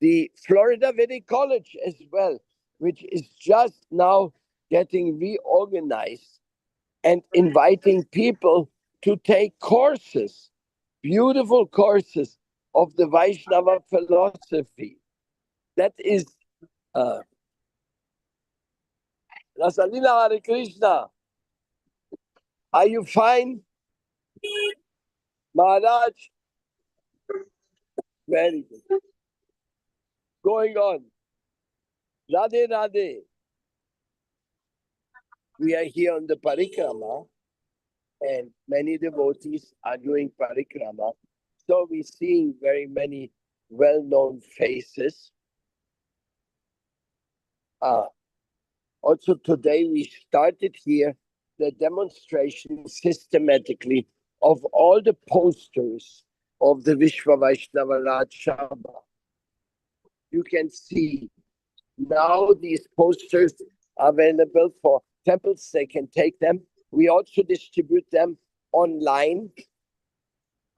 the Florida Vedic College as well, which is just now getting reorganized and inviting people to take courses, beautiful courses of the Vaisnava philosophy. That is Rasalila Hare Krishna. Are you fine? Maharaj? Very good. Going on. Radhe Radhe. We are here on the parikrama, and many devotees are doing parikrama. So we're seeing very many well-known faces. Also today we started here the demonstration systematically of all the posters of the Vishwa Vaisnava Raj Sabha. You can see now these posters are available for temples, they can take them. We also distribute them online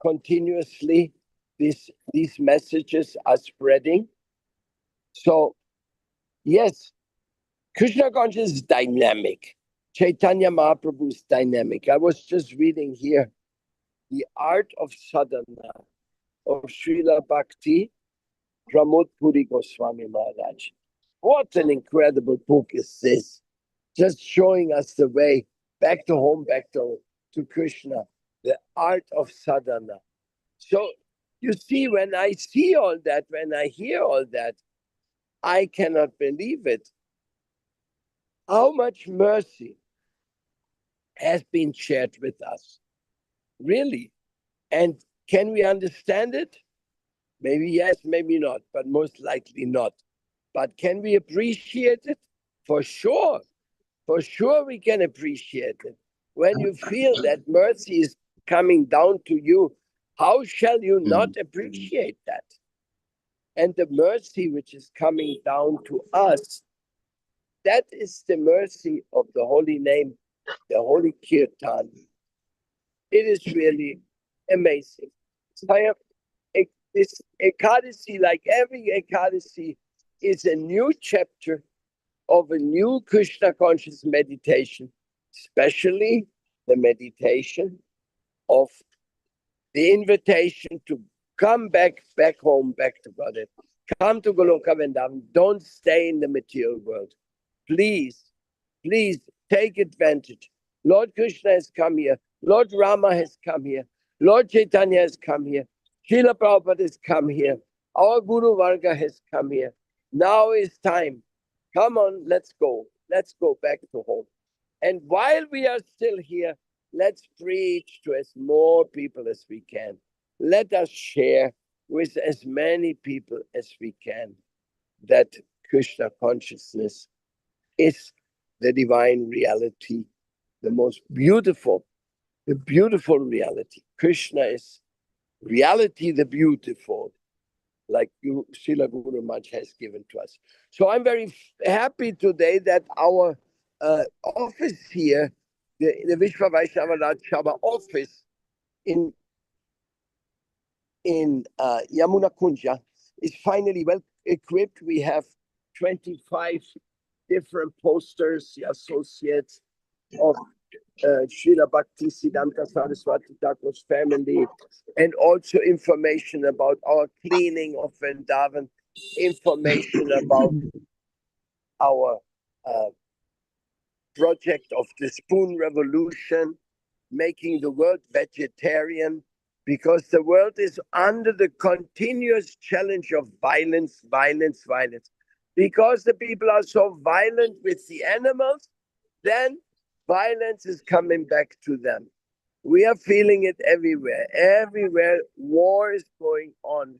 continuously. These messages are spreading. So, yes, Krishna consciousness is dynamic. Chaitanya Mahaprabhu is dynamic. I was just reading here the art of sadhana of Srila Bhakti Pramod Puri Goswami Maharaj. What an incredible book is this! Just showing us the way back to home, back to Krishna, the art of sadhana. So you see, when I see all that, when I hear all that, I cannot believe it. How much mercy has been shared with us? Really? And can we understand it? Maybe yes, maybe not, but most likely not. But can we appreciate it? For sure. For sure we can appreciate it. When you feel that mercy is coming down to you, how shall you not appreciate that? And the mercy which is coming down to us, that is the mercy of the holy name, the holy kirtan. It is really amazing. This Ekadasi, like every Ekadasi, is a new chapter of a new Krishna conscious meditation, especially the meditation of the invitation to come back home, back to Godhead. Come to Goloka Vrindavan. Don't stay in the material world. Please, please take advantage. Lord Krishna has come here. Lord Rama has come here. Lord Chaitanya has come here. Srila Prabhupada has come here. Our Guru Varga has come here. Now is time. Come on, let's go. Let's go back to home. And while we are still here, let's preach to as more people as we can. Let us share with as many people as we can that Krishna consciousness is the divine reality, the most beautiful, the beautiful reality. Krishna is reality, the beautiful, like Srila Guru Maharaj has given to us. So I'm very happy today that our office here, the Vishwa Vaisnava Raj Sabha office in Yamuna Kunja is finally well equipped. We have 25 different posters, the associates of Srila Bhakti Siddhanta Saraswati Thakur's family, and also information about our cleaning of Vrindavan, information about our project of the spoon revolution, making the world vegetarian, because the world is under the continuous challenge of violence, violence, violence. Because the people are so violent with the animals, then violence is coming back to them. We are feeling it everywhere. Everywhere war is going on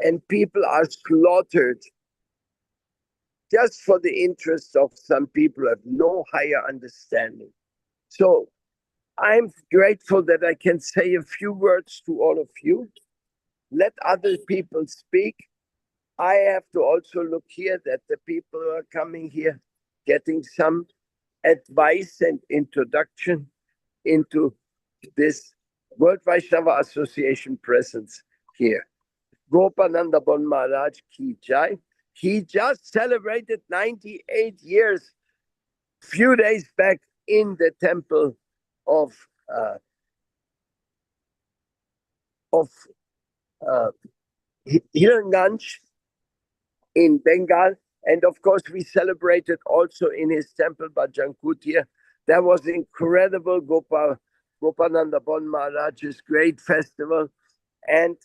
and people are slaughtered just for the interest of some people who have no higher understanding. So I'm grateful that I can say a few words to all of you. Let other people speak. I have to also look here that the people who are coming here getting some advice and introduction into this World Vaishnava Association presence here. Gopananda Bon Maharaj Ki Jai. He just celebrated 98 years few days back in the temple of Hiranganj in Bengal. And of course, we celebrated also in his temple, Bhajankutia. That was incredible, Gopananda Bon Maharaj's great festival. And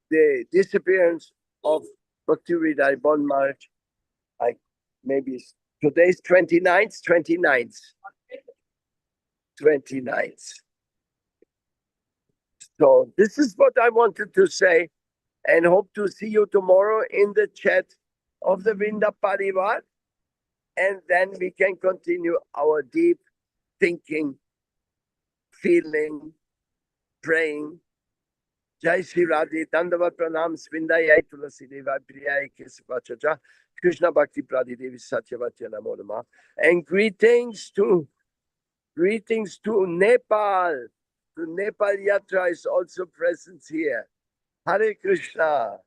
the disappearance of Bhakti Hridaya Bon Maharaj, maybe today's 29th. So this is what I wanted to say, and hope to see you tomorrow in the chat of the Vrinda Parivar, and then we can continue our deep thinking, feeling, praying. Jai Shri Radhe, Dandavat Pranam, Svindayai Tulasi Deva, Priyai Kesavachacha, Krishna Bhakti Pradidevi Satyavatya Namo Namah. And greetings to Nepal. The Nepal Yatra is also present here. Hare Krishna.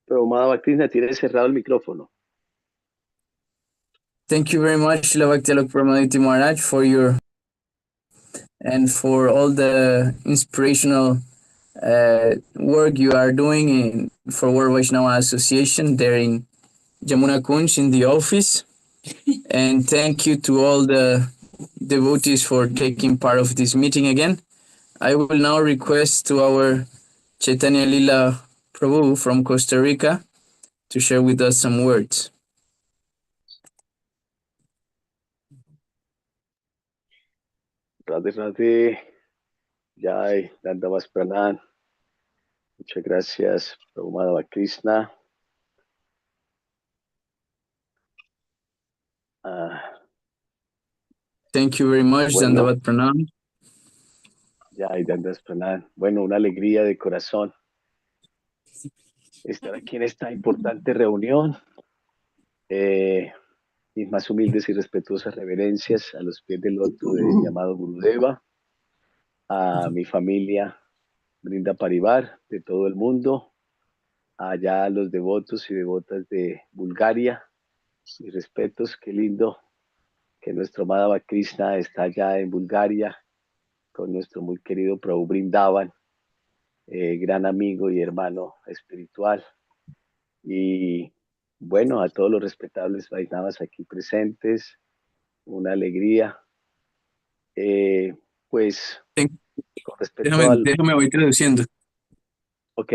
Pero Amada Krishna tiene cerrado el micrófono. Thank you very much, Srila Bhakti Pramaditi Maharaj, for your and for all the inspirational work you are doing for World Vaisnava Association there in Jamuna Kunj in the office. And thank you to all the devotees for taking part of this meeting again. I will now request to our Chaitanya Lila Prabhu from Costa Rica to share with us some words. Radhe Radhe, Jai, Dandamas Pranam. Muchas gracias, Prabhupada Krishna. Thank you very much, Bueno. Dandavat Pranam. Jai, Dandamas Pranam. Bueno, una alegría de corazón estar aquí en esta importante reunión. Mis más humildes y respetuosas reverencias a los pies del loto de mi amado Gurudeva, a mi familia Brinda Parivar de todo el mundo, allá a los devotos y devotas de Bulgaria. Mis respetos, qué lindo que nuestro amado Krishna está allá en Bulgaria con nuestro muy querido Prabhu Brindavan, gran amigo y hermano espiritual. Y bueno, a todos los respetables Vaisnavas aquí presentes, una alegría. Pues, con respecto al... Déjame voy traduciendo. Ok.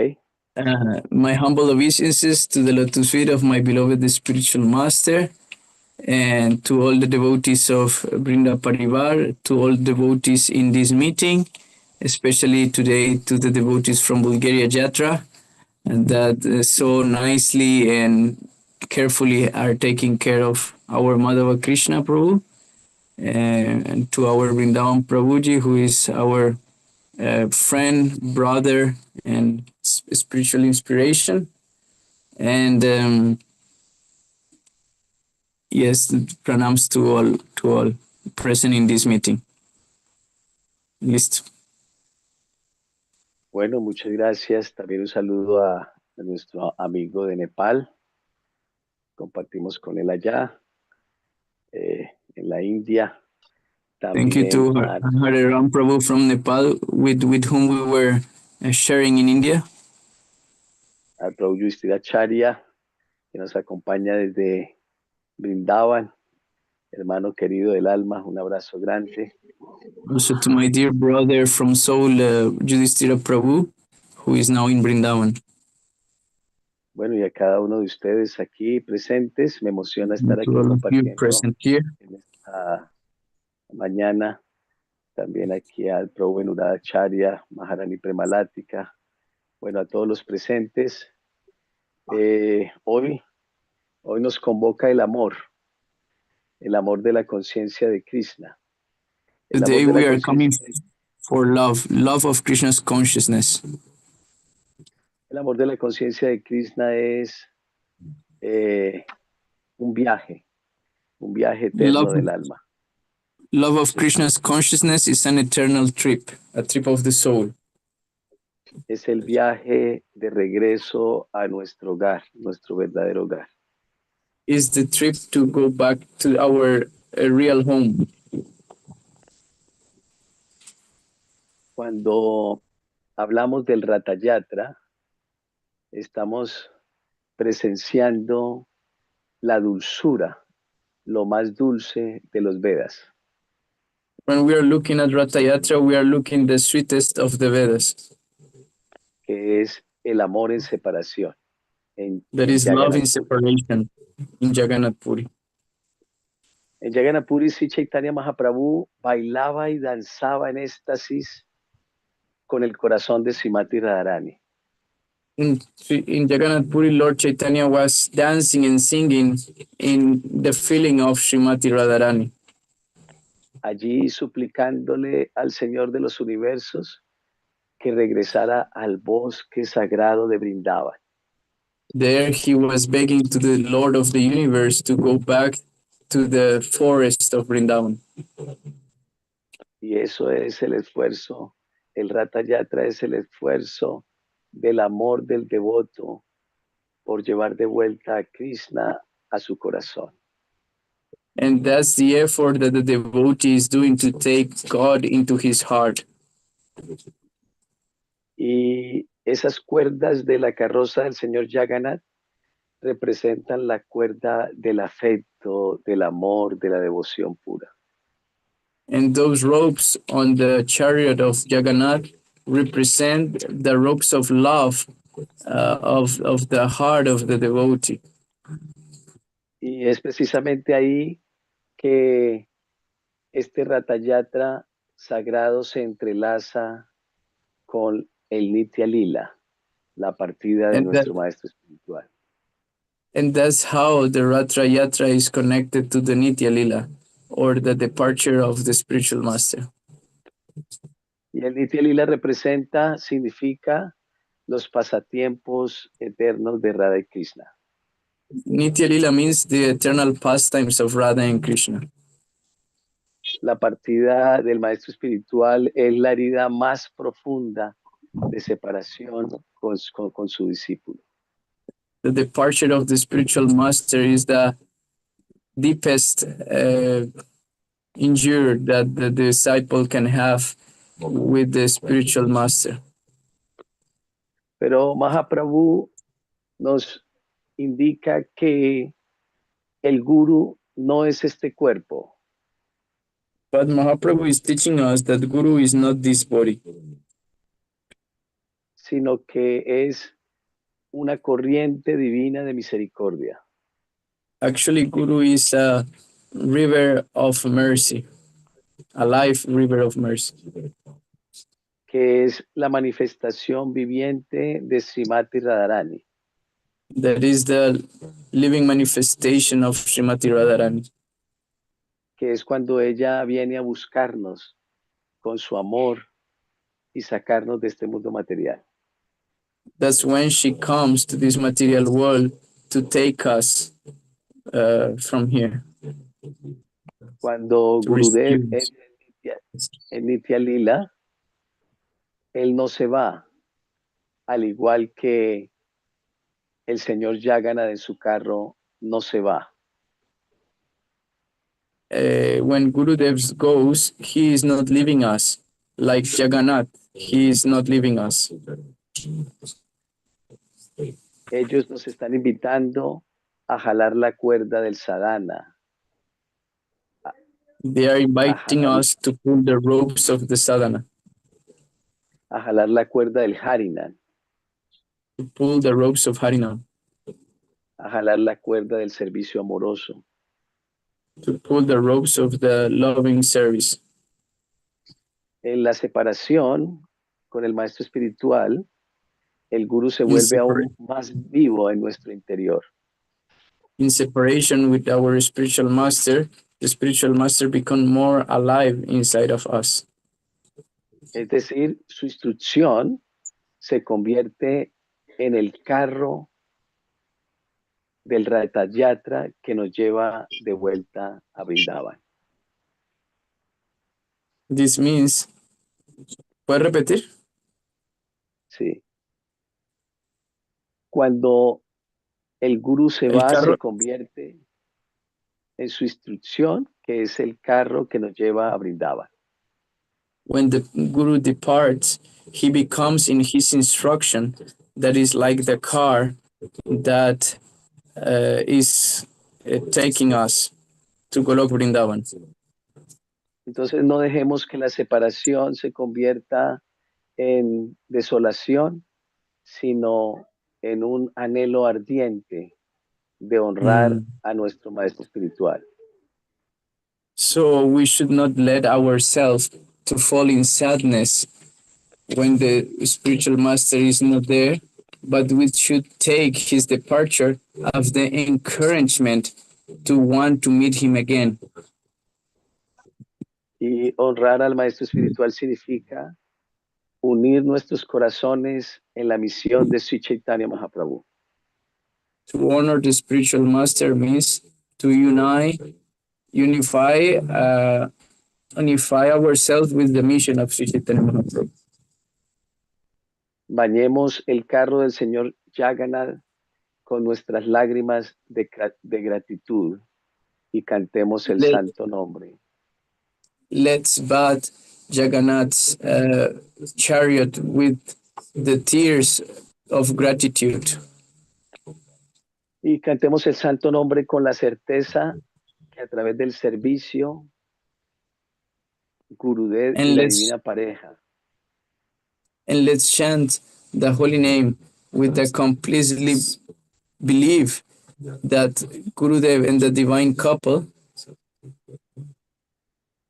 My humble obeisances to the lotus feet of my beloved spiritual master, and to all the devotees of Brinda Parivar, to all devotees in this meeting, especially today to the devotees from Bulgaria Jatra, and that so nicely and carefully are taking care of our Madhava Krishna Prabhu, and to our Vrindavan Prabhuji, who is our friend, brother, and spiritual inspiration. And yes, pranams to all present in this meeting. Listo. Bueno, muchas gracias. También un saludo a nuestro amigo de Nepal. Compartimos con él allá, en la India. También Thank you to Hare Ram Prabhu from Nepal, with whom we were sharing in India. Al Prabhu Yudhishthiracharya, que nos acompaña desde Brindavan, hermano querido del alma, un abrazo grande. Also to my dear brother from Seoul, Yudhishthira Prabhu, who is now in Brindavan. Bueno, y a cada uno de ustedes aquí presentes, me emociona estar aquí compartiendo Present here. en esta mañana. También aquí al Prabhu Venuracharya, Maharani Premalática. Bueno, a todos los presentes. Hoy nos convoca el amor de la conciencia de Krishna. Today we are coming for love of Krishna's consciousness. El amor de la conciencia de Krishna es un viaje eterno del alma. Love of Krishna's consciousness is an eternal trip, a trip of the soul. Es el viaje de regreso a nuestro hogar, nuestro verdadero hogar. Is the trip to go back to our real home. Cuando hablamos del Ratha Yatra, estamos presenciando la dulzura, lo más dulce de los Vedas. When we are looking at Ratha Yatra, we are looking the sweetest of the Vedas. Que es el amor en separación. That is love in separation in Jagannath Puri. En Jagannath Puri, Sri Chaitanya Mahaprabhu bailaba y danzaba en éxtasis con el corazón de Srimati Radharani. In Jagannath Puri, Lord Chaitanya was dancing and singing in the feeling of Srimati Radharani. Allí suplicándole al Señor de los Universos que regresara al bosque sagrado de Brindavan. There he was begging to the Lord of the Universe to go back to the forest of Vrindavan. Y eso es el esfuerzo, el Ratha Yatra es el esfuerzo del amor del devoto por llevar de vuelta a Krishna a su corazón. And that's the effort that the devotee is doing to take God into his heart. Y esas cuerdas de la carroza del señor Jagannath representan la cuerda del afecto, del amor, de la devoción pura. And those ropes on the chariot of Jagannath represent the ropes of love of the heart of the devotee. Y es precisamente ahí que este Ratayatra sagrado se entrelaza con el Nitya Lila, la partida de nuestro maestro espiritual. And that's how the Ratra Yatra is connected to the Nitya Lila, or the departure of the spiritual master. Y el Nitya Lila significa los pasatiempos eternos de Radha y Krishna. Nitya Lila means the eternal pastimes of Radha and Krishna. La partida del maestro espiritual es la herida más profunda de separación con su discípulo. The departure of the spiritual master is the deepest injury that the disciple can have with the spiritual master. Pero Mahaprabhu nos indica que el guru no es este cuerpo. But Mahaprabhu is teaching us that Guru is not this body, sino que es una corriente divina de misericordia. Actually, Guru is a river of mercy, a life river of mercy. Que es la manifestación viviente de Srimati Radharani. That is the living manifestation of Srimati Radharani. Que es cuando ella viene a buscarnos con su amor y sacarnos de este mundo material. That's when she comes to this material world to take us from here. Cuando Gurudev en Nitya Lila, él no se va, al igual que el señor Jagannath en su carro no se va. When Gurudev goes, he is not leaving us. Like Jagannath, he is not leaving us. Ellos nos están invitando a jalar la cuerda del sadhana. They are inviting us to pull the ropes of the sadhana. A jalar la cuerda del harinam. To pull the ropes of Harinam. A jalar la cuerda del servicio amoroso. To pull the ropes of the loving service. En la separación con el maestro espiritual, el guru se vuelve aún más vivo en nuestro interior. In separation with our spiritual master, the spiritual master becomes more alive inside of us. Es decir, su instrucción se convierte en el carro del Ratayatra que nos lleva de vuelta a Vrindavan. This means, ¿puedes repetir? Sí. Cuando el guru se va, se convierte en su instrucción, que es el carro que nos lleva a Vrindavan. When the guru departs, he becomes in his instruction, that is like the car that is taking us to Golok Vrindavan. Entonces no dejemos que la separación se convierta en desolación, sino en un anhelo ardiente de honrar a nuestro maestro espiritual. So we should not let ourselves to fall in sadness when the spiritual master is not there, but we should take his departure as the encouragement to want to meet him again. Y honrar al maestro espiritual significa unir nuestros corazones en la misión de Sri Chaitanya Mahaprabhu. To honor the spiritual master means to unify ourselves with the mission of Sri Chaitanya Mahaprabhu. Bañemos el carro del señor Jagannath con nuestras lágrimas de gratitud y cantemos el Let, santo nombre. let's bat Jagannath's chariot with the tears of gratitude. Y cantemos el santo nombre con la certeza que a través del servicio, Gurudev y And la let's divina pareja, and let's chant the holy name with the completely belief that Gurudev and the divine couple,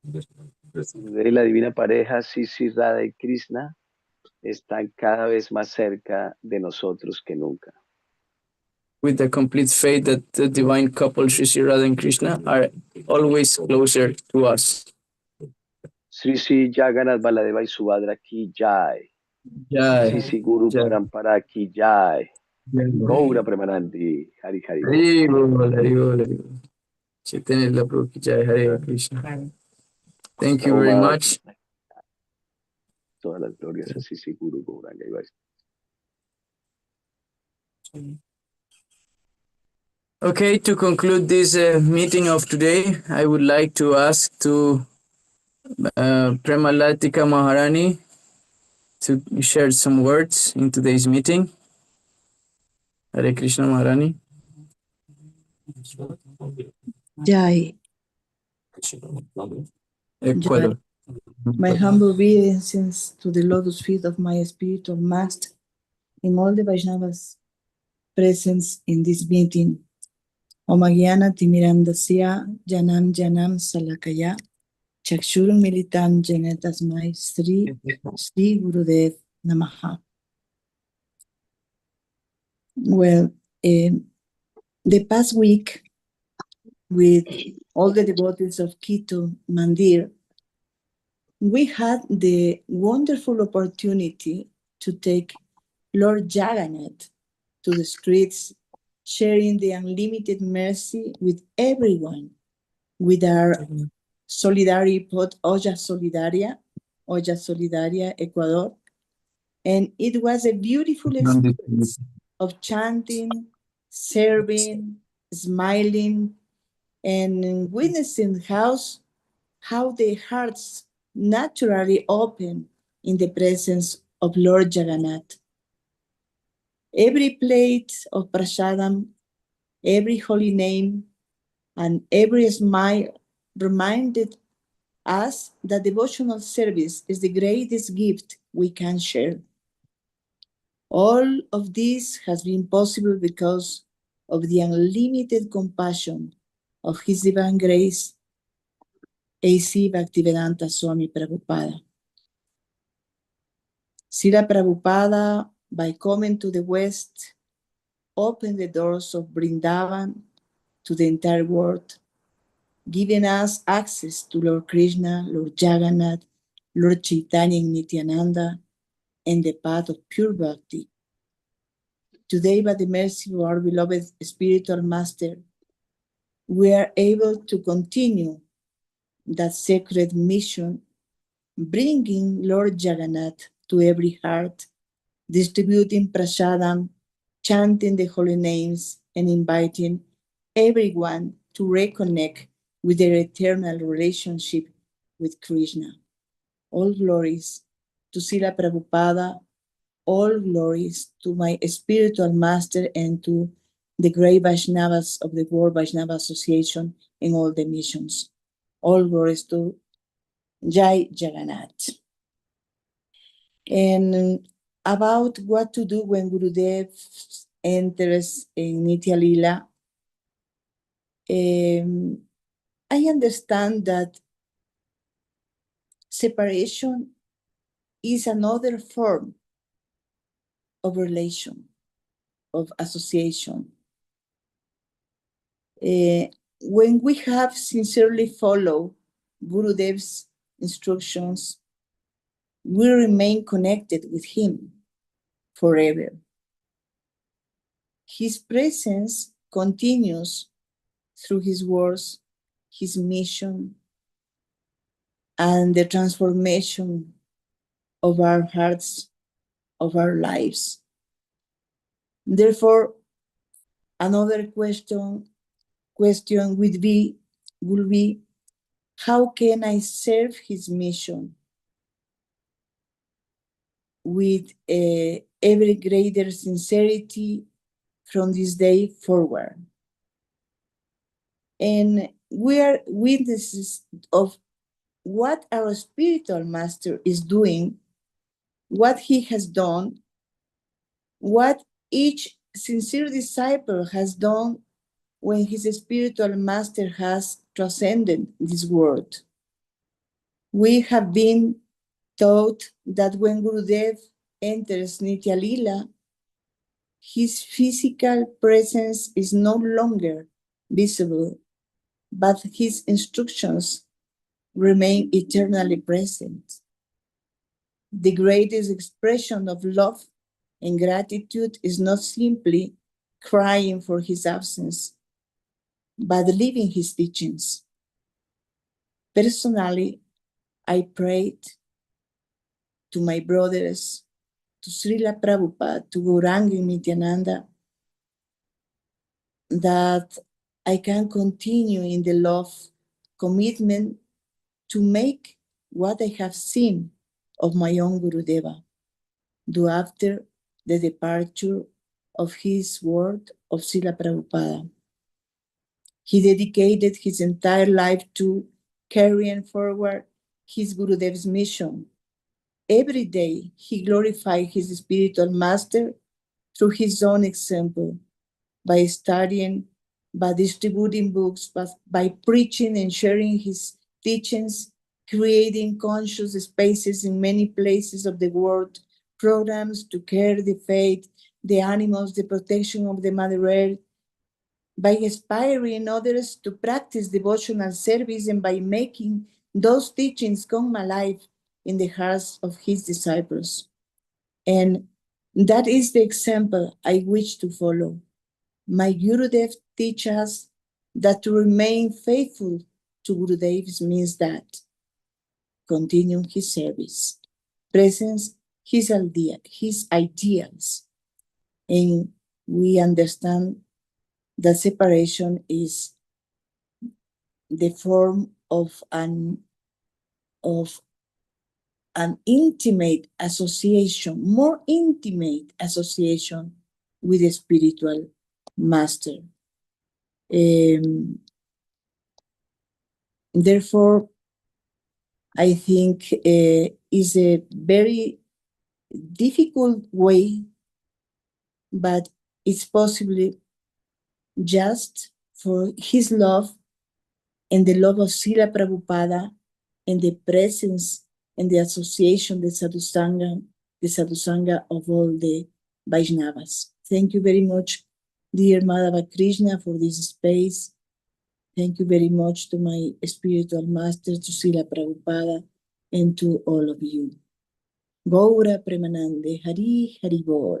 Gurudev y la divina pareja, Sisi, Radha y Krishna, están cada vez más cerca de nosotros que nunca. with the complete faith that the divine couple Sri Sri Radha and Krishna are always closer to us. Sri Sri Jagannath Baladeva y Subhadra ki jai. Jai. Sri Sri Guru Jai. Parampara ki jai. Jai. Gaura Premanandi. Hari Hari Bol. Hari Bol, Hari Bol, Hari Bol. Chaitanya Lila Prabhu ki Jai. Hare Krishna. Thank you very much. Todas las glorias a Sri Sri Guru Gauranga y Vaisnava. Okay, to conclude this meeting of today, I would like to ask to Premalatika Maharani to share some words in today's meeting. Hare Krishna Maharani. Jai. Ecuador. My humble obedience to the lotus feet of my spiritual master and all the Vaisnavas present in this meeting. Omagyana Timirandasya Janam Janam Salakaya Chakshurum Militam Janetasmai Sri Sri Gurudev Namaha. Well, the past week, with all the devotees of Quito Mandir, we had the wonderful opportunity to take Lord Jagannath to the streets, sharing the unlimited mercy with everyone, with our Solidarity Pot Olla Solidaria Ecuador. And it was a beautiful experience of chanting, serving, smiling, and witnessing how their hearts naturally open in the presence of Lord Jagannath. Every plate of prasadam, every holy name, and every smile reminded us that devotional service is the greatest gift we can share. All of this has been possible because of the unlimited compassion of His Divine Grace, A.C. Bhaktivedanta Swami Prabhupada. Srila Prabhupada, by coming to the West, opened the doors of Vrindavan to the entire world, giving us access to Lord Krishna, Lord Jagannath, Lord Chaitanya and Nityananda, and the path of pure bhakti. Today, by the mercy of our beloved spiritual master, we are able to continue that sacred mission, bringing Lord Jagannath to every heart, distributing prasadam, chanting the holy names, and inviting everyone to reconnect with their eternal relationship with Krishna. All glories to Srila Prabhupada, all glories to my spiritual master and to the great Vaishnavas of the World Vaisnava Association and all the missions. All glories to Jai Jagannath. And about what to do when Gurudev enters in Nitya Lila, I understand that separation is another form of relation, of association. When we have sincerely followed Gurudev's instructions, we remain connected with him forever. His presence continues through his words, his mission, and the transformation of our hearts, of our lives. Therefore, Another question would be, how can I serve his mission with ever greater sincerity from this day forward? And we are witnesses of what our spiritual master is doing, what he has done, what each sincere disciple has done when his spiritual master has transcended this world. We have been taught that when Gurudev enters Nitya Lila, his physical presence is no longer visible, but his instructions remain eternally present. The greatest expression of love and gratitude is not simply crying for his absence, but living his teachings. Personally, I prayed to my brothers, to Srila Prabhupada, to Gauranga and Nityananda, that I can continue in the love commitment to make what I have seen of my own Gurudeva do after the departure of his word of Srila Prabhupada. He dedicated his entire life to carrying forward his Gurudev's mission. Every day, he glorified his spiritual master through his own example, by studying, by distributing books, by preaching and sharing his teachings, creating conscious spaces in many places of the world, programs to care the faith, the animals, the protection of the Mother Earth, by inspiring others to practice devotional service, and by making those teachings come alive in the hearts of his disciples. And that is the example I wish to follow. My Gurudev teaches us that to remain faithful to Gurudev's means that continuing his service, presence his ideals, and we understand that separation is the form of an intimate association, more intimate association with the spiritual master. Therefore, I think is a very difficult way, but it's possibly just for his love and the love of Srila Prabhupada and the presence and the association, the sadhusanga of all the Vaisnavas. Thank you very much, dear Madhava Krishna, for this space. Thank you very much to my spiritual master, to Srila Prabhupada, and to all of you. Gaura Premanande, Hari Hari Bol.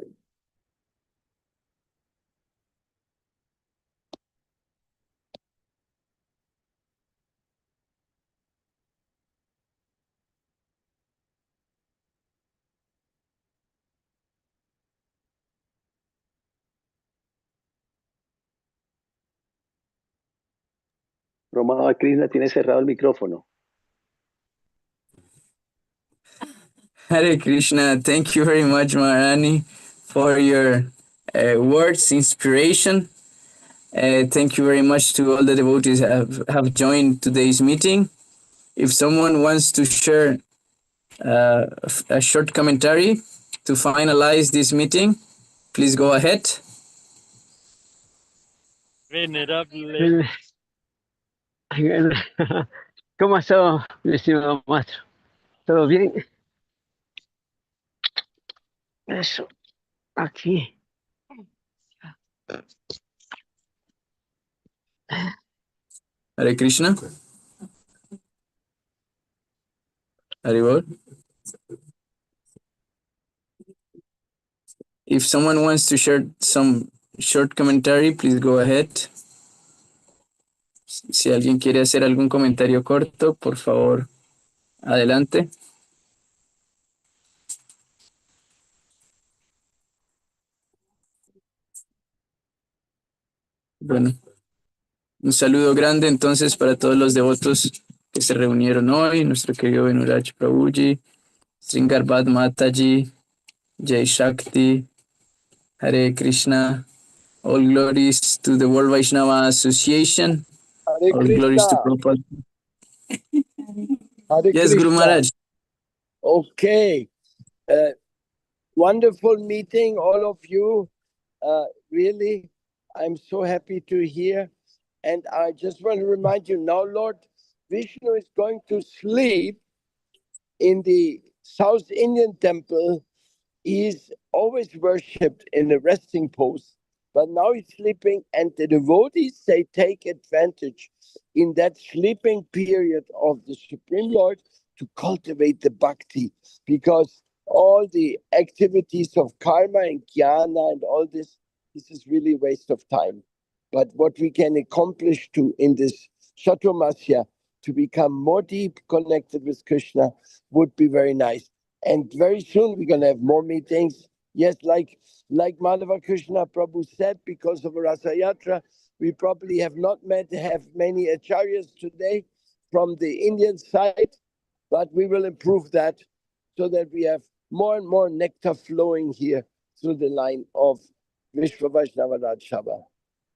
Romava Krishna tiene cerrado el micrófono. Hare Krishna, thank you very much, Maharani, for your words, inspiration. Thank you very much to all the devotees have joined today's meeting. If someone wants to share a short commentary to finalize this meeting, please go ahead. Venerable. ¿Cómo ha estado, mi estimado maestro? ¿Todo bien? Eso, aquí. Hare Krishna. Haribol. If someone wants to share some short commentary, please go ahead. Si alguien quiere hacer algún comentario corto, por favor, adelante. Bueno, un saludo grande entonces para todos los devotos que se reunieron hoy, nuestro querido Venuraj Prabhuji, Sringarbad Mataji, Jai Shakti, Hare Krishna. All glories to the World Vaisnava Association. Hare All glories to Krishna. Prabhupada. Hare Yes, Guru Krishna. Maharaj. Okay. Wonderful meeting, all of you. Really, I'm so happy to hear. And I just want to remind you now, Lord Vishnu is going to sleep in the South Indian temple. He is always worshipped in a resting pose, but now he's sleeping, and the devotees, they take advantage in that sleeping period of the Supreme Lord to cultivate the bhakti, because all the activities of karma and jnana and all this is really a waste of time. But what we can accomplish in this Chaturmasya to become more deep connected with Krishna would be very nice. And very soon we're going to have more meetings. Yes, like Madhava Krishna Prabhu said, because of Rasa Yatra, we probably have not have many acharyas today from the Indian side, but we will improve that so that we have more and more nectar flowing here through the line of Vishwa Vaishnava Raj Sabha.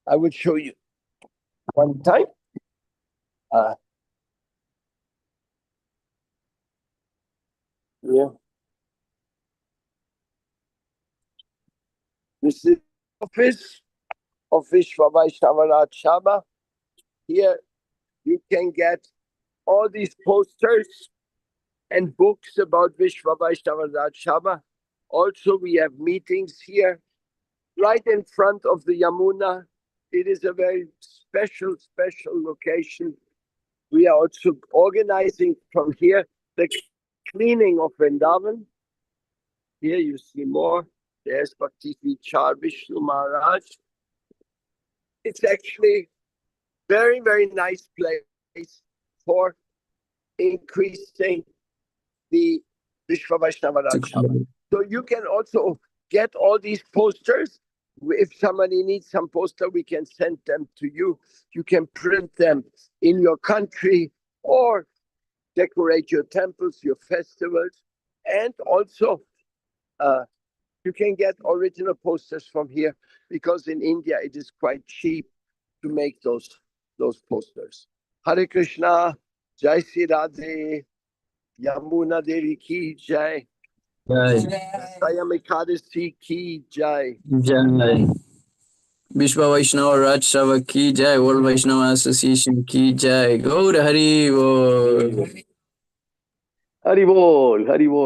I will show you one time. Yeah. This is the office of Vishwa Vaishnava Raj Sabha. Here you can get all these posters and books about Vishwa Vaishnava Raj Sabha. Also, we have meetings here right in front of the Yamuna. It is a very special location. We are also organizing from here the cleaning of Vrindavan. Here you see more. There's Bhakti Vichar Vishnu Maharaj. It's actually very, very nice place for increasing the Vishwa Vaishnava Raj Sabha. So you can also get all these posters. If somebody needs some poster, we can send them to you. You can print them in your country or decorate your temples, your festivals. And also, you can get original posters from here, because in India it is quite cheap to make those posters. Hare Krishna, Jai Sri Radhe, Yamuna Devi ki Jai. Jai. Sayam Ekadasi ki Jai. Jai. Vishwa Vaishnava Raj Sabha ki Jai. World Vaishnava Association ki Jai. Gaur Hari Bol. Haribol, Haribol.